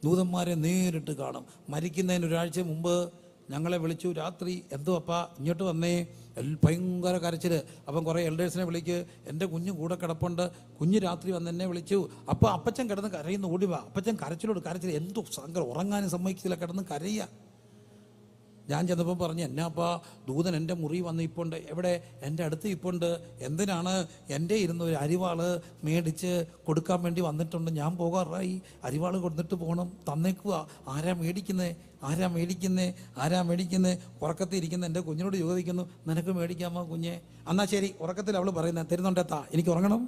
ദൂതന്മാരെ നേരിട്ട് കാണും. മരിക്കുന്നതിന് ഒരാഴ്ച മുമ്പ് ഞങ്ങളെ വിളിച്ചു. രാത്രി, എന്തോ അപ്പാ ഇങ്ങോട്ട് വന്നേ, ഭയങ്കര കരച്ചിൽ. അപ്പം കുറേ എൽഡേഴ്സിനെ വിളിക്ക്, എൻ്റെ കുഞ്ഞ് കൂടെ കിടപ്പുണ്ട്. കുഞ്ഞ് രാത്രി വന്ന് എന്നെ വിളിച്ചു. അപ്പോൾ അപ്പച്ചൻ കിടന്ന് കരയുന്നു, ഓടി വാ. അപ്പച്ചൻ കരച്ചിലോട് കരച്ചിൽ, എന്തോ സങ്കടം, ഉറങ്ങാനും സമ്മതിക്കില്ല, കിടന്ന് കരയുക. ഞാൻ ചെന്നപ്പോൾ പറഞ്ഞു, എന്നാപ്പാ ദൂതൻ എൻ്റെ മുറി വന്ന് ഇപ്പുണ്ട്. എവിടെ? എൻ്റെ അടുത്ത് ഇപ്പുണ്ട്. എന്തിനാണ്? എൻ്റെ ഇരുന്ന് ഒരു അരിവാള് മേടിച്ച് കൊടുക്കാൻ വേണ്ടി വന്നിട്ടുണ്ട്. ഞാൻ പോകാറായി. അരിവാള് കൊടുത്തിട്ട് പോകണം, തന്നേക്കുക. ആരാ മേടിക്കുന്നേ? ആരാ മേടിക്കുന്നേ? ആരാ മേടിക്കുന്നേ? ഉറക്കത്തിൽ ഇരിക്കുന്ന എൻ്റെ കുഞ്ഞിനോട് ചോദിക്കുന്നു, നിനക്ക് മേടിക്കാമോ കുഞ്ഞെ? എന്നാൽ ശരി. ഉറക്കത്തിൽ അവൾ പറയുന്നത്, തരുന്നുണ്ടെത്താ, എനിക്ക് ഉറങ്ങണം,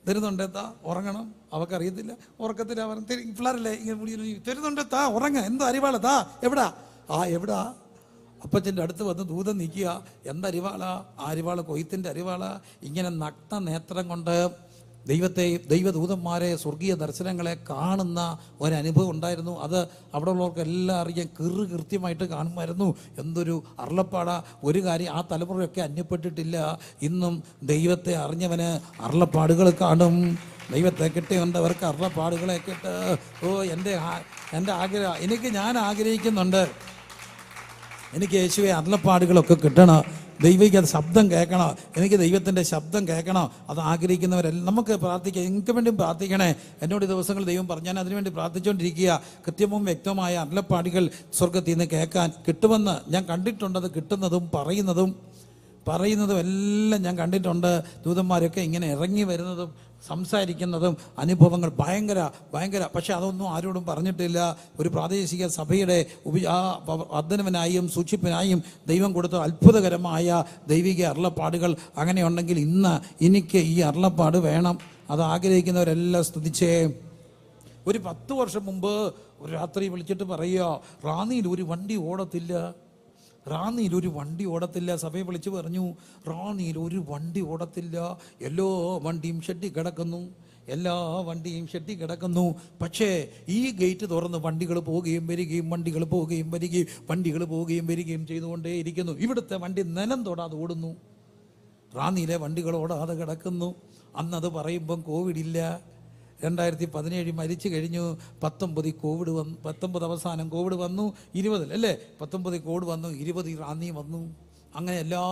തരുന്നുണ്ടെത്താ, ഉറങ്ങണം. അവൾക്കറിയത്തില്ല. ഉറക്കത്തിൽ അവൻ പിള്ളേരല്ലേ ഇങ്ങനെ തരുന്നുണ്ടെത്താ, ഉറങ്ങ, എന്തോ അരിവാളത്താ, എവിടാ? എവിടാ? അപ്പച്ചൻ്റെ അടുത്ത് വന്ന് ദൂതൻ നിൽക്കുക. എന്തരിവാളാ? ആ അരിവാള് കൊയ്ത്തിൻ്റെ അരിവാളാ. ഇങ്ങനെ നഗ്ന നേത്രം കൊണ്ട് ദൈവദൂതന്മാരെ, സ്വർഗീയ ദർശനങ്ങളെ കാണുന്ന ഒരനുഭവം ഉണ്ടായിരുന്നു. അത് അവിടെ ഉള്ളവർക്കെല്ലാം അറിയാൻ കൃത്യമായിട്ട് കാണുമായിരുന്നു. എന്തൊരു അരുളപ്പാടാ. ഒരു കാര്യം, ആ തലമുറയൊക്കെ അന്യപ്പെട്ടിട്ടില്ല. ഇന്നും ദൈവത്തെ അറിഞ്ഞവന് അരുളപ്പാടുകൾ കാണും. ദൈവത്തെ കിട്ടിയുണ്ടവർക്ക് അരുളപ്പാടുകളെ കിട്ട്. എൻ്റെ ആഗ്രഹം, ഞാൻ ആഗ്രഹിക്കുന്നുണ്ട്, എനിക്ക് യേശുവെ അരുളപ്പാടുകളൊക്കെ കിട്ടണം. ദൈവിക ശബ്ദം കേൾക്കണം. എനിക്ക് ദൈവത്തിൻ്റെ ശബ്ദം കേൾക്കണം. അത് ആഗ്രഹിക്കുന്നവരെല്ലാം നമുക്ക് പ്രാർത്ഥിക്കാം. എനിക്ക് വേണ്ടിയും പ്രാർത്ഥിക്കണേ. എന്നോട് ദിവസങ്ങൾ ദൈവം പറഞ്ഞു, ഞാൻ അതിനുവേണ്ടി പ്രാർത്ഥിച്ചുകൊണ്ടിരിക്കുക. കൃത്യവും വ്യക്തമായ അരുളപ്പാടുകൾ സ്വർഗത്തിൽ നിന്ന് കേൾക്കാൻ കിട്ടുമെന്ന് ഞാൻ കണ്ടിട്ടുണ്ട്. അത് കിട്ടുന്നതും പറയുന്നതും എല്ലാം ഞാൻ കണ്ടിട്ടുണ്ട്. ദൂതന്മാരൊക്കെ ഇങ്ങനെ ഇറങ്ങി വരുന്നതും സംസാരിക്കുന്നതും അനുഭവങ്ങൾ ഭയങ്കര. പക്ഷെ അതൊന്നും ആരോടും പറഞ്ഞിട്ടില്ല. ഒരു പ്രാദേശിക സഭയുടെ വർദ്ധനവിനായും സൂക്ഷിപ്പിനായും ദൈവം കൊടുത്ത അത്ഭുതകരമായ ദൈവിക അരുളപ്പാടുകൾ അങ്ങനെയുണ്ടെങ്കിൽ എനിക്ക് ഈ അരുളപ്പാട് വേണം. അത് ആഗ്രഹിക്കുന്നവരെല്ലാം സ്തുതിച്ചേ. ഒരു 10 വർഷം മുമ്പ് ഒരു രാത്രി വിളിച്ചിട്ട് പറയുക, റാന്നിയിൽ ഒരു വണ്ടി ഓടത്തില്ല. സഭയെ വിളിച്ച് പറഞ്ഞു, റാന്നിയിൽ ഒരു വണ്ടി ഓടത്തില്ല. എല്ലാ വണ്ടിയും ഷെഡി കിടക്കുന്നു. പക്ഷേ ഈ ഗേറ്റ് തുറന്ന് വണ്ടികൾ പോവുകയും വരികയും ചെയ്തുകൊണ്ടേയിരിക്കുന്നു. ഇവിടുത്തെ വണ്ടി നിലം തൊടാതെ ഓടുന്നു. റാന്നിയിലെ വണ്ടികൾ ഓടാതെ കിടക്കുന്നു. അന്നത് പറയുമ്പം കോവിഡില്ല. 2017 മരിച്ചു കഴിഞ്ഞു. 19 അവസാനം കോവിഡ് വന്നു. 20 അല്ലേ? 19 കോവിഡ് വന്നു, 20 റാന്നി വന്നു. അങ്ങനെ എല്ലാ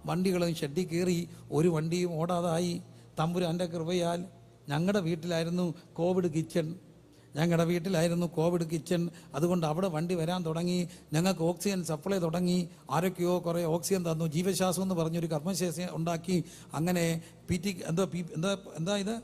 വണ്ടികളും ഷെഡിൽ കയറി. ഒരു വണ്ടിയും ഓടാതായി. തമ്പുരാൻ്റെ കൃപയാൽ ഞങ്ങളുടെ വീട്ടിലായിരുന്നു കോവിഡ് കിച്ചൺ. ഞങ്ങളുടെ വീട്ടിലായിരുന്നു കോവിഡ് കിച്ചൺ. അതുകൊണ്ട് അവിടെ വണ്ടി വരാൻ തുടങ്ങി. ഞങ്ങൾക്ക് ഓക്സിജൻ സപ്ലൈ തുടങ്ങി. ആരൊക്കെയോ കുറേ ഓക്സിജൻ തന്നു. ജീവശ്വാസം എന്ന് പറഞ്ഞൊരു കർമ്മശേഷി ഉണ്ടാക്കി. അങ്ങനെ എന്താ ഇത്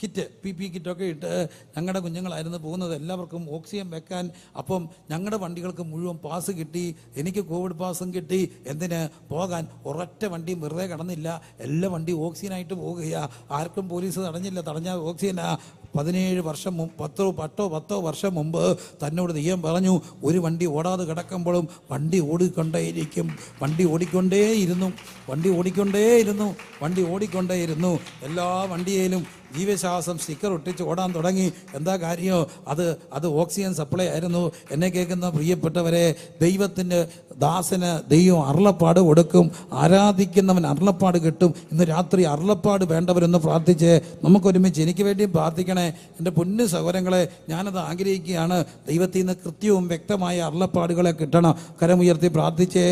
കിറ്റ്, PP കിറ്റൊക്കെ ഇട്ട് ഞങ്ങളുടെ കുഞ്ഞുങ്ങളായിരുന്നു പോകുന്നത്. എല്ലാവർക്കും ഓക്സിജൻ വെക്കാൻ. അപ്പം ഞങ്ങളുടെ വണ്ടികൾക്ക് മുഴുവൻ പാസ് കിട്ടി. എനിക്ക് കോവിഡ് പാസും കിട്ടി. എന്തിന് പോകാൻ? ഒരൊറ്റ വണ്ടിയും വെറുതെ കിടന്നില്ല. എല്ലാ വണ്ടിയും ഓക്സിജനായിട്ട് പോകുകയാണ്. ആർക്കും പോലീസ് തടഞ്ഞില്ല. തടഞ്ഞ ഓക്സിജനാ. 17 വർഷം 10 വർഷം മുമ്പ് തന്നോട് ദൈവം പറഞ്ഞു, ഒരു വണ്ടി ഓടാതെ കിടക്കുമ്പോഴും വണ്ടി ഓടിക്കൊണ്ടേയിരിക്കും. വണ്ടി ഓടിക്കൊണ്ടേയിരുന്നു. എല്ലാ വണ്ടിയിലും ജീവശ്വാസം സ്റ്റിക്കർ ഒട്ടിച്ച് ഓടാൻ തുടങ്ങി. എന്താ കാര്യം? അത് ഓക്സിജൻ സപ്ലൈ ആയിരുന്നു. എന്നെ കേൾക്കുന്ന പ്രിയപ്പെട്ടവരെ, ദൈവത്തിൻ്റെ ദാസന് ദൈവം അരുളപ്പാട് കൊടുക്കും. ആരാധിക്കുന്നവൻ അരുളപ്പാട് കിട്ടും. ഇന്ന് രാത്രി അരുളപ്പാട് വേണ്ടവരൊന്ന് പ്രാർത്ഥിച്ച് നമുക്കൊരുമിച്ച് എനിക്ക് വേണ്ടി പ്രാർത്ഥിക്കണേ. എൻ്റെ പൊന്നു സഹോദരങ്ങളെ, ഞാനത് ആഗ്രഹിക്കുകയാണ്. ദൈവത്തിൽ നിന്ന് കൃത്യവും വ്യക്തമായ അരുളപ്പാടുകളെ കിട്ടണം. കരമുയർത്തി പ്രാർത്ഥിച്ചേ.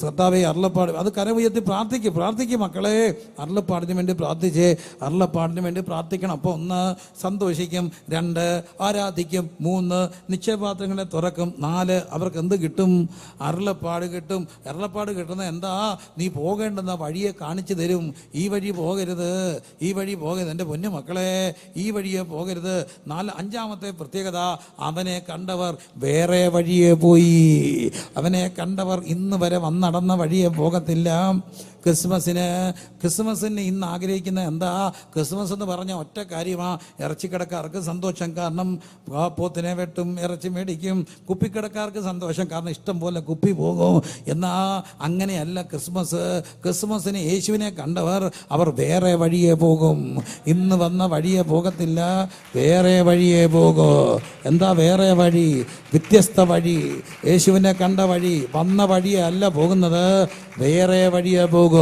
ശ്രദ്ധാവേ, അരുളപ്പാട് അത് കരമുയർത്തി പ്രാർത്ഥിക്കും മക്കളെ. അരുളപ്പാടിന് വേണ്ടി പ്രാർത്ഥിച്ചേ. അരുളപ്പാടിന് വേണ്ടി പ്രാർത്ഥിക്കണം. അപ്പോൾ 1 സന്തോഷിക്കും, 2 ആരാധിക്കും, 3 നിശ്ചയപാത്രങ്ങളെ തുറക്കും, 4 അവർക്ക് എന്ത് കിട്ടും? അരുളപ്പാട് കിട്ടും. അരുളപ്പാട് കിട്ടുന്ന എന്താ? നീ പോകേണ്ടുന്ന വഴിയെ കാണിച്ചു തരും. ഈ വഴി പോകരുത്. എൻ്റെ പൊന്നു മക്കളെ, ഈ വഴിയെ പോകരുത്. 5-ാമത്തെ പ്രത്യേകത, അവനെ കണ്ടവർ വേറെ വഴിയെ പോയി. അവനെ കണ്ടവർ ഇന്ന് വരെ വന്നടന്ന വഴിയെ പോകത്തില്ല. ക്രിസ്മസിന് ഇന്ന് ആഗ്രഹിക്കുന്ന എന്താ? ക്രിസ്മസ് എന്ന് പറഞ്ഞ ഒറ്റ കാര്യമാ. ഇറച്ചിക്കടക്കാർക്ക് സന്തോഷം, കാരണം പോത്തിനെ വെട്ടും, ഇറച്ചി മേടിക്കും. കുപ്പിക്കടക്കാർക്ക് സന്തോഷം, കാരണം ഇഷ്ടം പോലെ കുപ്പി പോകും. എന്നാ അങ്ങനെയല്ല ക്രിസ്മസിന് യേശുവിനെ കണ്ടവർ അവർ വേറെ വഴിയെ പോകും. ഇന്ന് വന്ന വഴിയെ പോകത്തില്ല, വേറെ വഴിയെ പോകും. എന്താ വേറെ വഴി? വ്യത്യസ്ത വഴി. യേശുവിനെ കണ്ട വഴി, വന്ന വഴിയെ അല്ല പോകുന്നത്, വേറെ വഴിയെ പോകും.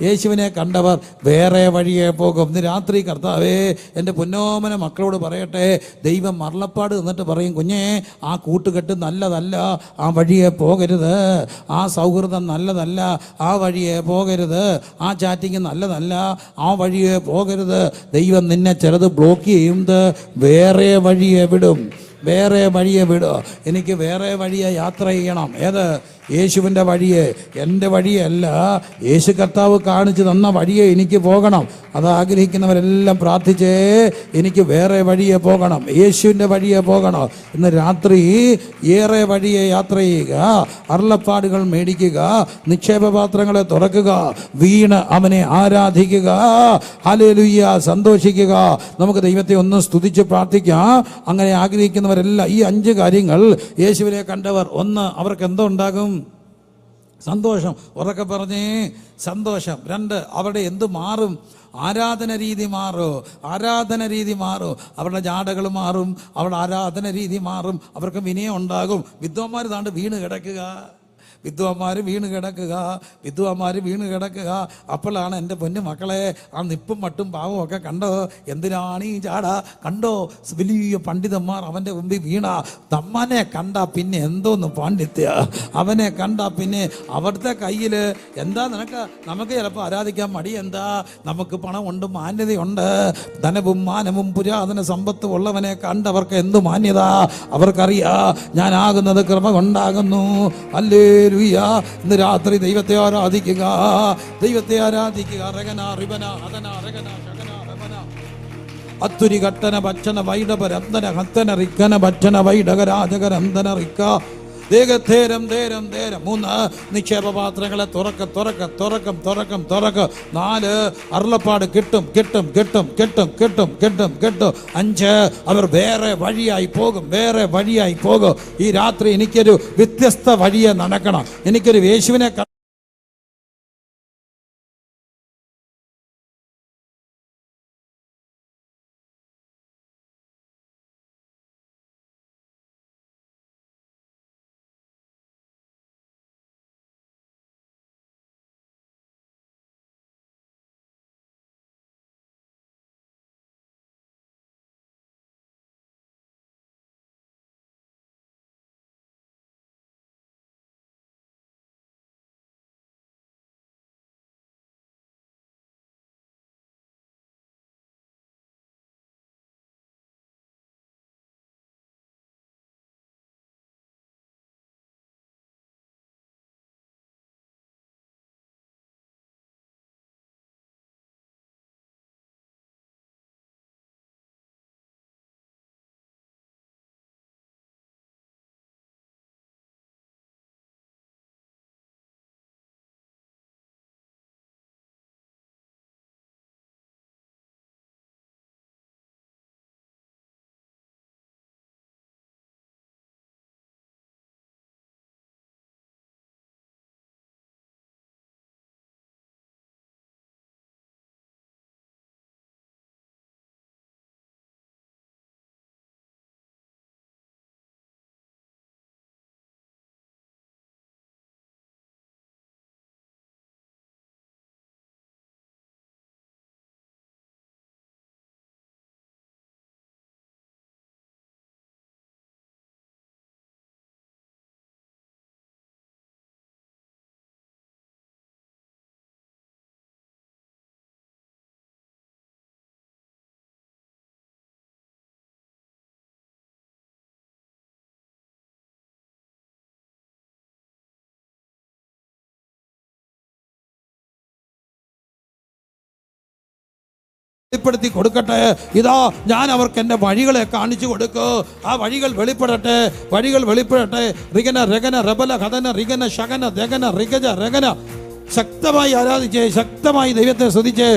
യേശുവിനെ കണ്ടവർ വേറെ വഴിയെ പോകും. ഇന്ന് രാത്രി കർത്താവേ, എൻ്റെ പൊന്നോമന മക്കളോട് പറയട്ടെ, ദൈവം അരുളപ്പാട് എന്നിട്ട് പറയും, കുഞ്ഞേ, ആ കൂട്ടുകെട്ട് നല്ലതല്ല, ആ വഴിയെ പോകരുത്. ആ സൗഹൃദം നല്ലതല്ല, ആ വഴിയെ പോകരുത്. ആ ചാറ്റിങ് നല്ലതല്ല, ആ വഴിയെ പോകരുത്. ദൈവം നിന്നെ ചിലത് ബ്ലോക്ക് ചെയ്യുന്നത് വേറെ വഴിയെ വിടും. എനിക്ക് വേറെ വഴിയെ യാത്ര ചെയ്യണം. ഏത്? യേശുവിൻ്റെ വഴിയെ. എൻ്റെ വഴിയല്ല, യേശു കർത്താവ് കാണിച്ചു തന്ന വഴിയെ എനിക്ക് പോകണം. അത് ആഗ്രഹിക്കുന്നവരെല്ലാം പ്രാർത്ഥിച്ചേ. എനിക്ക് വേറെ വഴിയെ പോകണം, യേശുവിൻ്റെ വഴിയെ പോകണം. ഇന്ന് രാത്രി ഏറെ വഴിയെ യാത്ര ചെയ്യുക, അരുളപ്പാടുകൾ മേടിക്കുക, നിക്ഷേപപാത്രങ്ങളെ തുറക്കുക, വീണ് അവനെ ആരാധിക്കുക, ഹല്ലേലൂയ, സന്തോഷിക്കുക. നമുക്ക് ദൈവത്തെ ഒന്ന് സ്തുതിച്ച് പ്രാർത്ഥിക്കാം. അങ്ങനെ ആഗ്രഹിക്കുന്നവരെല്ലാം ഈ 5 കാര്യങ്ങൾ യേശുവിനെ കണ്ടവർ, 1 അവർക്ക് എന്തോ ഉണ്ടാകും? സന്തോഷം. ഉറക്കെ പറഞ്ഞേ, സന്തോഷം. 2 അവരുടെ എന്ത് മാറും? ആരാധന രീതി മാറും. അവരുടെ ജാടകൾ മാറും, അവരുടെ ആരാധന രീതി മാറും. അവർക്ക് വിനയം ഉണ്ടാകും. വിദ്വാന്മാർ താണ്ട് വീണ് കിടക്കുക. അപ്പോഴാണ് എൻ്റെ പൊന്നു മക്കളെ, ആ നിപ്പും മട്ടും പാവവും ഒക്കെ കണ്ടോ? എന്തിനാണ് ഈ ജാട? കണ്ടോ? വലിയ പണ്ഡിതന്മാർ അവൻ്റെ മുമ്പിൽ വീണ. തമ്മനെ കണ്ട പിന്നെ എന്തോന്ന് പാണ്ഡിത്യ. അവനെ കണ്ട പിന്നെ അവിടുത്തെ കയ്യിൽ എന്താ? നമുക്ക് ചിലപ്പോൾ ആരാധിക്കാൻ മടി. എന്താ? നമുക്ക് പണമുണ്ട്, മാന്യതയുണ്ട്, ധനവും മാനവും പുരാതന സമ്പത്തും ഉള്ളവനെ കണ്ടവർക്ക് എന്ത് മാന്യത? അവർക്കറിയാ, ഞാനാകുന്നത് കൃപ കൊണ്ടാകുന്നു. ഹല്ലേലൂയ. ഇന്ന് രാത്രി ദൈവത്തെ ആരാധിക്കുക. അത്തുരി കട്ടന ഭക്ഷണ വൈഡപരന്തന ഹത്തന റിക്കന ഭക്ഷണ വൈഡകരാജകരന്തന റിക്ക ദേഹത്തേരം 3 നിക്ഷേപപാത്രങ്ങളെ തുറക്കം. 4 അരുളപ്പാട് കിട്ടും. 5 അവർ വേറെ വഴിയായി പോകും. ഈ രാത്രി എനിക്കൊരു വ്യത്യസ്ത വഴിയെ നടക്കണം. എനിക്കൊരു യേശുവിനെ വെളിപ്പെടുത്തി കൊടുക്കട്ടെ. ഇതാ ഞാൻ അവർക്ക് എൻ്റെ വഴികളെ കാണിച്ചു കൊടുക്കൂ. ആ വഴികൾ വെളിപ്പെടട്ടെ, വഴികൾ വെളിപ്പെടട്ടെ. റിഗന രഗന റബല ഹതന റിഗന ശകന ദഗന റിഗജ രഗന. ശക്തമായി ആരാധിച്ച്, ശക്തമായി ദൈവത്തെ സ്തുതിച്ച്.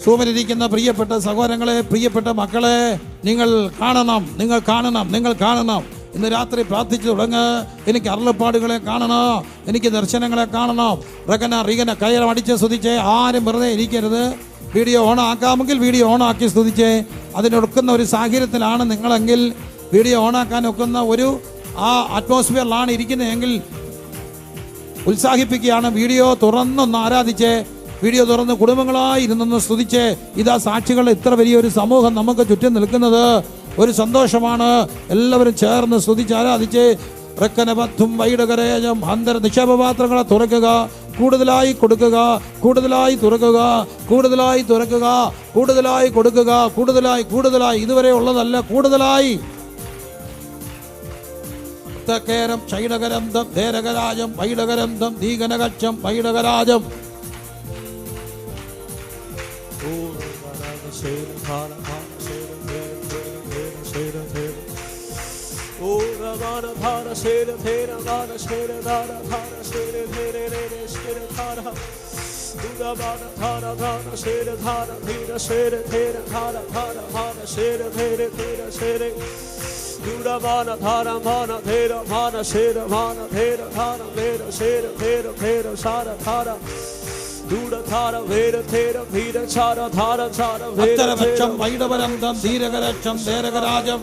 സൂമിലിരിക്കുന്ന പ്രിയപ്പെട്ട സഹോദരങ്ങളെ, പ്രിയപ്പെട്ട മക്കളെ, നിങ്ങൾ കാണണം, നിങ്ങൾ കാണണം, നിങ്ങൾ കാണണം. ഇന്ന് രാത്രി പ്രാർത്ഥിച്ചു തുടങ്ങ്. എനിക്ക് അരുളപ്പാടുകളെ കാണണം, എനിക്ക് ദർശനങ്ങളെ കാണണം. റഗന റിഗന കയറം അടിച്ച് സ്തുതിച്ചേ. ആരും വെറുതെ ഇരിക്കരുത്. വീഡിയോ ഓൺ ആക്കാമെങ്കിൽ വീഡിയോ ഓൺ ആക്കി സ്തുതിച്ചേ. അതിനൊക്കുന്ന ഒരു സാഹചര്യത്തിലാണ് നിങ്ങളെങ്കിൽ, വീഡിയോ ഓണാക്കാൻ ഒക്കുന്ന ഒരു അറ്റ്മോസ്ഫിയറിലാണ് ഇരിക്കുന്നതെങ്കിൽ ഉത്സാഹിപ്പിക്കുകയാണ്. വീഡിയോ തുറന്നൊന്ന് ആരാധിച്ചേ. വീഡിയോ തുറന്ന് കുടുംബങ്ങളായി ഇരുന്നൊന്ന് സ്തുതിച്ചേ. ഇതാ സാക്ഷികൾ, ഇത്ര വലിയൊരു സമൂഹം നമുക്ക് ചുറ്റും നിൽക്കുന്നത് ഒരു സന്തോഷമാണ്. എല്ലാവരും ചേർന്ന് സ്തുതിച്ച് ആരാധിച്ച്. റക്കനബദ്ധും വൈഡകരേജം അന്തര നിക്ഷേപപാത്രങ്ങളെ തുറക്കുക, കൂടുതലായി കൊടുക്കുക, കൂടുതലായി തുറക്കുക, കൂടുതലായി തുറക്കുക, കൂടുതലായി കൊടുക്കുക, കൂടുതലായി കൂടുതലായി, ഇതുവരെ ഉള്ളതല്ല, കൂടുതലായി. ക്ഷൈടകരന്തം ധേരകരാജം വൈഡകരന്തം ദീകനകക്ഷം വൈഡകരാജം. അത്തരപക്ഷം വൈഡവരന്തം ധീരകരക്ഷം ധേരകരാജം.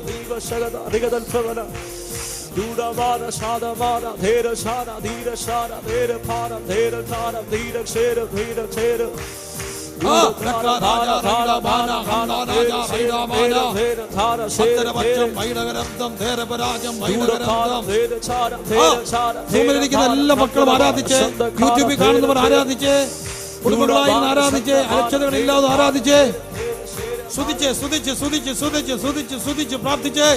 എല്ലാ മക്കളും ആരാധിച്ച്, യൂട്യൂബിൽ കാണുന്നവർ ആരാധിച്ച്, കുടുംബങ്ങളായി ആരാധിച്ച്, അലക്ഷ്യതകളില്ലാതെ ആരാധിച്ച്, സ്തുതിച്ച് സ്തുതിച്ച് സ്തുതിച്ച് സ്തുതിച്ച് സ്തുതിച്ച് സ്തുതിച്ച് പ്രാർത്ഥിച്ച്.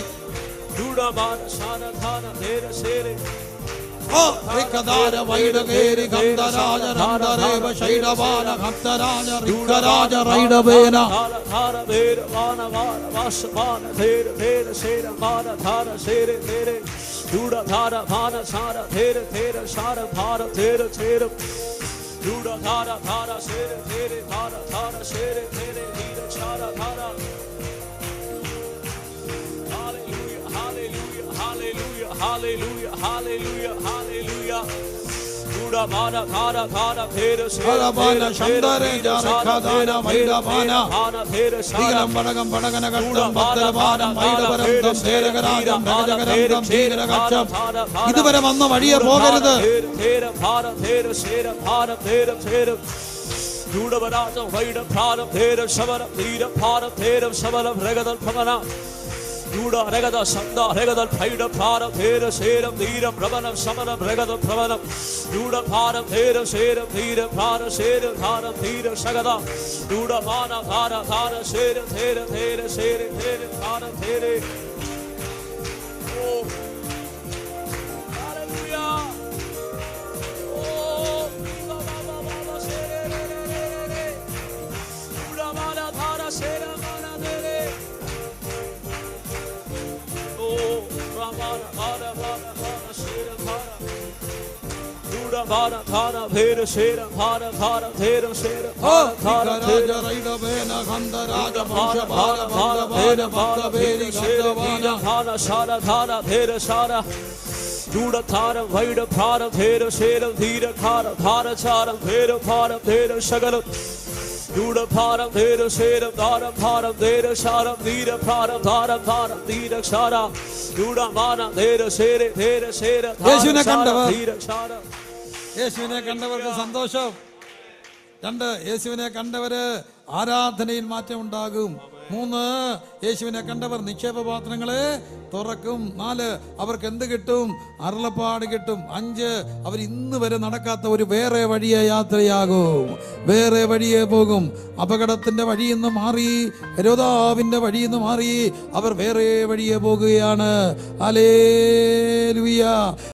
Hallelujah, hallelujah, hallelujah. ഇതുവരെ വന്ന വഴിയെ പോകരുത്. Yuda regada sanda regada paida para thera seram dhiram pravanam samanam regada pravanam Yuda param thera seram dhira para seram dharam dhira sagada Yuda mana dhara dhara seram thera thera seram thera dhara thera. Oh, hallelujah. Oh, Yuda baba baba seram Yuda mana dhara seram mana dere. Yuda param thera seram dharam param thera sharam dhira param dharam dharam dhira shara Yuda mana thera sere thera sera യേശുവിനെ കണ്ടവർ, dhira shara. യേശുവിനെ കണ്ടവർക്ക് സന്തോഷം. 2, യേശുവിനെ കണ്ടവര് ആരാധനയിൽ മാറ്റം ഉണ്ടാകും. 3, യേശുവിനെ കണ്ടവർ നിക്ഷേപപാത്രങ്ങളെ തുറക്കും. 4, അവർക്ക് എന്ത് കിട്ടും? അരുളപ്പാട് കിട്ടും. 5, അവർ ഇന്ന് വരെ നടക്കാത്ത ഒരു വേറെ വഴിയെ യാത്രയാകും, വേറെ വഴിയെ പോകും. അപകടത്തിന്റെ വഴിയിൽ നിന്ന് മാറി, ഹെരോദാവിന്റെ വഴിയിൽ നിന്ന് മാറി അവർ വേറെ വഴിയെ പോകുകയാണ്. ഹല്ലേലൂയ.